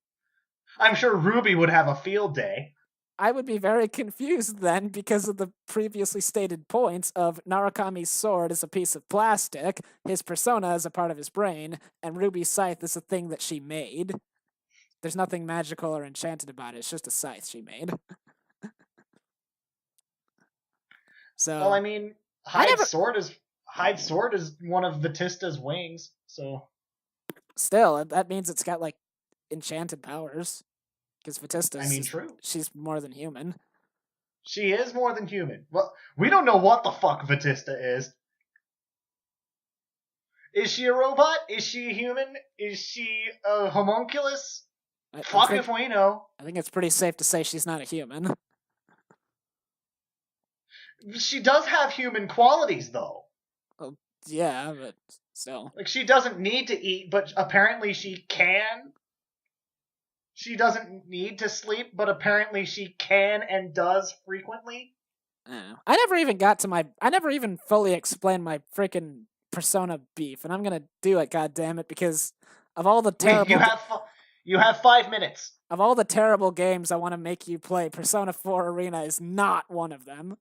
I'm sure Ruby would have a field day. I would be very confused then because of the previously stated points of Narukami's sword is a piece of plastic, his persona is a part of his brain, and Ruby's scythe is a thing that she made. There's nothing magical or enchanted about it. It's just a scythe she made. So Well, I mean, I never. Hyde's sword is one of Vatista's wings, so Still, that means it's got like enchanted powers. Because Vatista's, I mean, true. She's more than human. She is more than human. Well, we don't know what the fuck Vatista is. Is she a robot? Is she a human? Is she a homunculus? Fuck if we know. I think it's pretty safe to say she's not a human. She does have human qualities, though. Well, yeah, but still. Like, she doesn't need to eat, but apparently she can. She doesn't need to sleep, but apparently she can and does frequently. I never even fully explained my freaking Persona beef, and I'm gonna do it, goddammit, because of all the terrible. You have 5 minutes. Of all the terrible games I want to make you play, Persona 4 Arena is not one of them.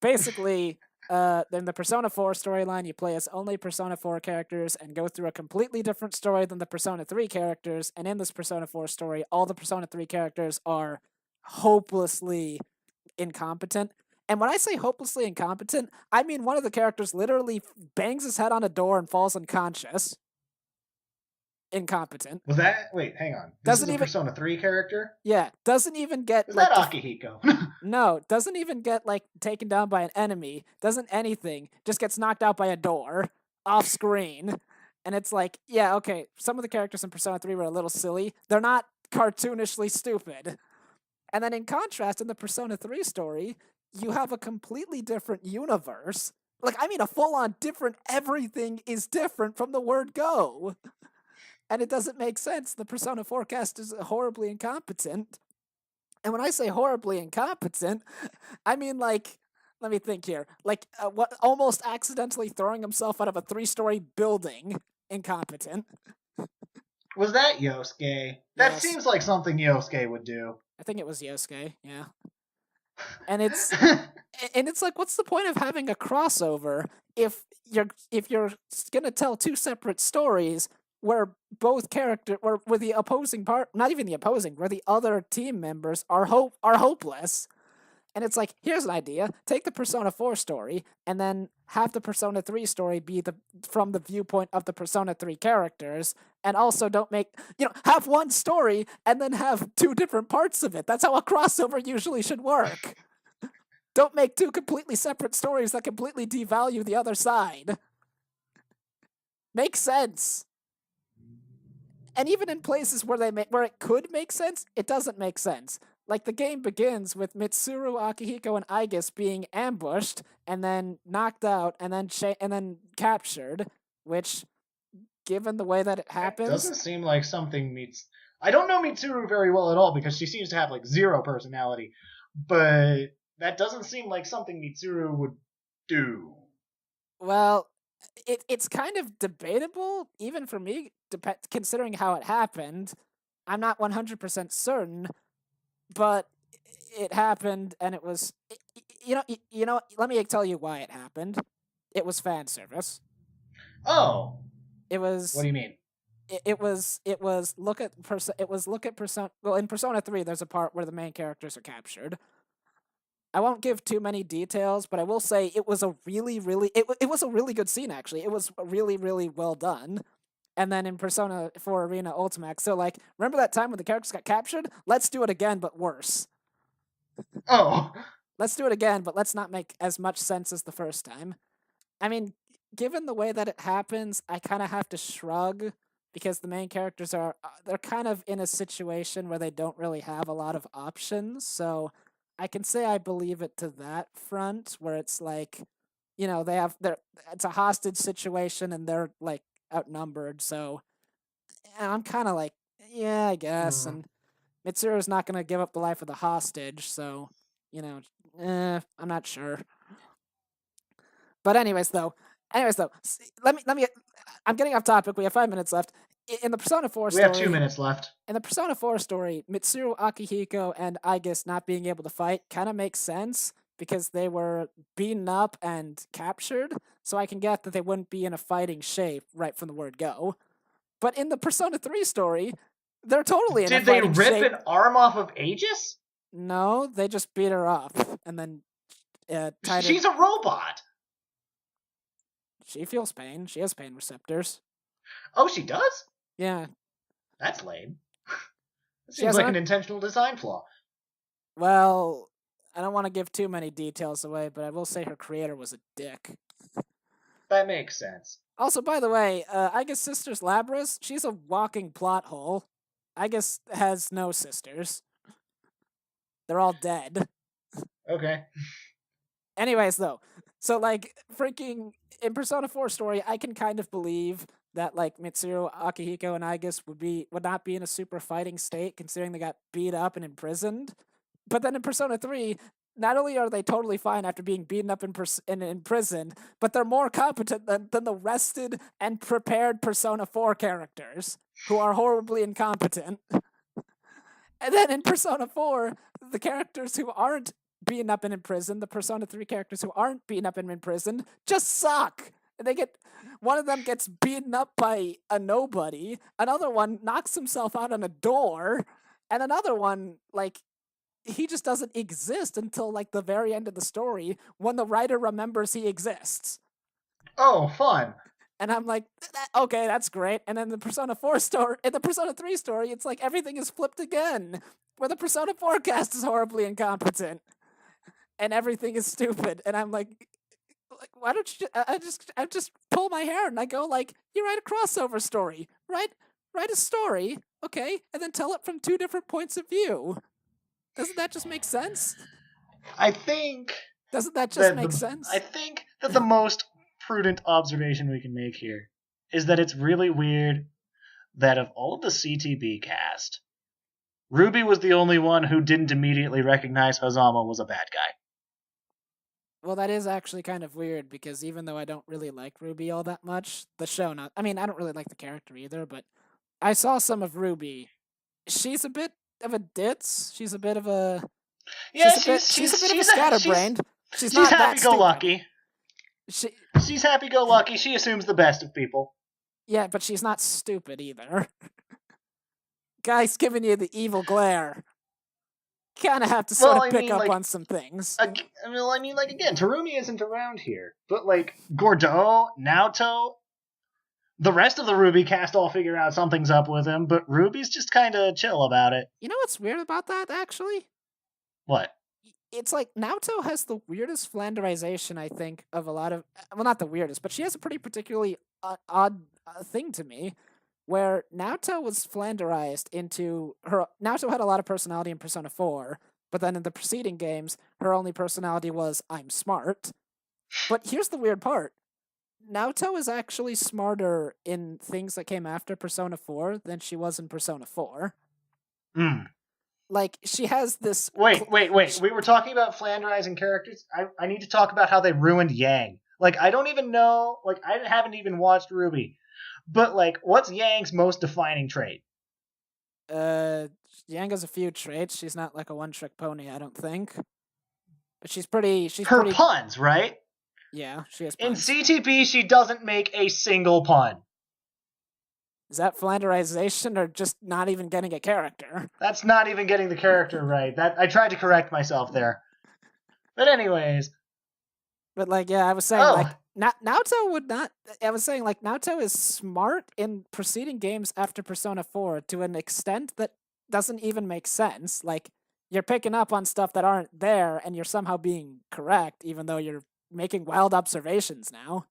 Basically, in the Persona 4 storyline, you play as only Persona 4 characters and go through a completely different story than the Persona 3 characters. And in this Persona 4 story, all the Persona 3 characters are hopelessly incompetent. And when I say hopelessly incompetent, I mean one of the characters literally bangs his head on a door and falls unconscious. Incompetent. Was that? Wait, hang on. This is a Persona 3 character? Yeah, doesn't even get... Is that Akihiko? No, doesn't even get, like, taken down by an enemy. Doesn't anything. Just gets knocked out by a door. Off screen. And it's like, yeah, okay, some of the characters in Persona 3 were a little silly. They're not cartoonishly stupid. And then in contrast, in the Persona 3 story, you have a completely different universe. Like, I mean, a full-on different everything is different from the word go. And it doesn't make sense. The Persona 4 cast is horribly incompetent. And when I say horribly incompetent, I mean, like, let me think here. Like, what almost accidentally throwing himself out of a 3-story building. Incompetent. Was that Yosuke? That seems like something Yosuke would do. I think it was Yosuke, yeah. And it's like, what's the point of having a crossover if you're gonna tell 2 separate stories where both characters, where the opposing part, not even the opposing, where the other team members are hopeless. And it's like, here's an idea. Take the Persona 4 story and then have the Persona 3 story be from the viewpoint of the Persona 3 characters, and also don't make, have one story and then have 2 different parts of it. That's how a crossover usually should work. Don't make 2 completely separate stories that completely devalue the other side. Makes sense. And even in places where it could make sense, it doesn't make sense. Like, the game begins with Mitsuru, Akihiko, and Aigis being ambushed and then knocked out and then captured, which, given the way that it happens, it doesn't seem like something I don't know Mitsuru very well at all because she seems to have like 0 personality, but that doesn't seem like something Mitsuru would do. Well, it's kind of debatable, even for me, considering how it happened. I'm not 100% certain, but it happened, and it was, you know. Let me tell you why it happened. It was fan service. Oh, It what was do you mean? it was look at Persona. Well, in Persona 3, there's a part where the main characters are captured. I won't give too many details, but I will say it was a it was a really good scene actually. It was really really well done. And then in Persona 4 Arena Ultimax, so like remember that time when the characters got captured? Let's do it again, but worse. Oh, Let's do it again, but let's not make as much sense as the first time. I mean, given the way that it happens, I kind of have to shrug because the main characters are they're kind of in a situation where they don't really have a lot of options. So I can say I believe it to that front where it's like, they're it's a hostage situation and they're like outnumbered. So I'm kind of like, yeah, I guess. mm. And Mitsuru's not going to give up the life of the hostage, so you know, I'm not sure. But anyways though, let me. I'm getting off topic. We have 5 minutes left. In the Persona 4 We have 2 story, minutes left. in the Persona 4 story, Mitsuru, Akihiko, and Aigis not being able to fight kind of makes sense because they were beaten up and captured. So I can get that they wouldn't be in a fighting shape right from the word go. But in the Persona 3 story, they're totally in a Did they fighting rip shape. an arm off of Aegis? No, they just beat her up and then tied her. She's a robot. She feels pain. She has pain receptors. Oh, she does? Yeah. That's lame. That She seems has like an intentional design flaw. Well, I don't want to give too many details away, but I will say her creator was a dick. That makes sense. Also, by the way, Aigis' sister's Labras, she's a walking plot hole. Aigis has no sisters. They're all dead. Okay. Anyways, though, so like freaking in Persona 4 story, I can kind of believe that like Mitsuru, Akihiko, and Aigis would not be in a super fighting state considering they got beat up and imprisoned. But then in Persona 3, not only are they totally fine after being beaten up and imprisoned, but they're more competent than the rested and prepared Persona 4 characters who are horribly incompetent. And then in Persona 4, the characters who aren't beaten up and imprisoned, the Persona 3 characters who aren't beaten up and imprisoned, just suck. One of them gets beaten up by a nobody, another one knocks himself out on a door, and another one, like, he just doesn't exist until, like, the very end of the story when the writer remembers he exists. Oh, fun. And I'm like, okay, that's great. And then the Persona 4 story, in the Persona 3 story, it's like everything is flipped again, where the Persona 4 cast is horribly incompetent, and everything is stupid. And I'm like why don't you? I just pull my hair and I go like, you write a crossover story, write a story, okay, and then tell it from two different points of view. Doesn't that just make sense? I think Doesn't that just make sense? I think that the most prudent observation we can make here is that it's really weird that of all of the CTB cast, Ruby was the only one who didn't immediately recognize Hazama was a bad guy. Well, that is actually kind of weird because even though I don't really like Ruby all that much, the show not. I mean, I don't really like the character either, but I saw some of Ruby. She's a bit of a ditz. She's a bit of a. Yeah, she's a bit of a scatterbrained. She's not happy-go-lucky. She's happy-go-lucky. She assumes the best of people. Yeah, but she's not stupid either. Guy's giving you the evil glare. Kind of have to sort of pick up on some things. Again, Terumi isn't around here, but like Gordeau, Naoto, the rest of the Ruby cast all figure out something's up with him, but Ruby's just kind of chill about it. You know what's weird about that, actually? What? It's like Naoto has the weirdest flanderization, I think, of a lot of. Well, not the weirdest, but she has a pretty particularly odd thing to me, where Naoto was flanderized into her. Naoto had a lot of personality in Persona 4, but then in the preceding games, her only personality was I'm smart. But here's the weird part. Naoto is actually smarter in things that came after Persona 4 than she was in Persona 4. Hmm. Like, she has this... Wait. We were talking about flanderizing characters. I need to talk about how they ruined Yang. Like, I don't even know... Like, I haven't even watched Ruby. But, like, what's Yang's most defining trait? Yang has a few traits. She's not like a one-trick pony, I don't think. But she's pretty. Her puns, right? Yeah, she has In puns. CTP, she doesn't make a single pun. Is that flanderization or just not even getting a character? That's not even getting the character right. That I tried to correct myself there. But anyways. But like, yeah, I was saying like Naoto would not. I was saying like Naoto is smart in preceding games after Persona 4 to an extent that doesn't even make sense. Like you're picking up on stuff that aren't there, and you're somehow being correct, even though you're making wild observations now.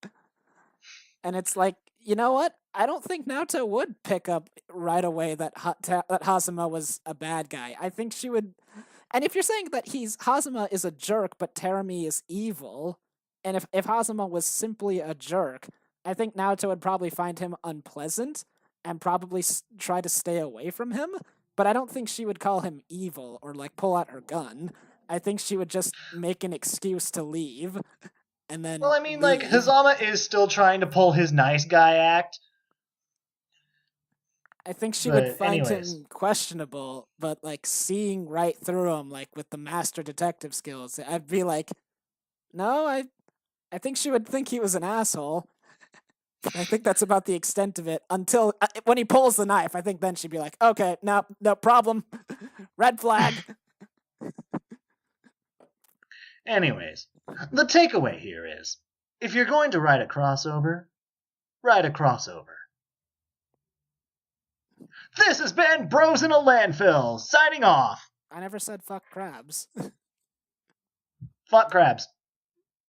And it's like, you know what? I don't think Naoto would pick up right away that that Hazuma was a bad guy. I think she would. And if you're saying that Hazuma is a jerk, but Terumi is evil, and if Hazuma was simply a jerk, I think Naoto would probably find him unpleasant and probably try to stay away from him. But I don't think she would call him evil or like pull out her gun. I think she would just make an excuse to leave. And then well, I mean, leave. like, Hazama is still trying to pull his nice guy act. I think she would find him questionable, but like seeing right through him, like with the master detective skills, I'd be like, no, I think she would think he was an asshole. I think that's about the extent of it until when he pulls the knife. I think then she'd be like, okay, no problem, red flag. Anyways, the takeaway here is, if you're going to write a crossover, write a crossover. This has been Bros in a Landfill, signing off. I never said fuck crabs. Fuck crabs.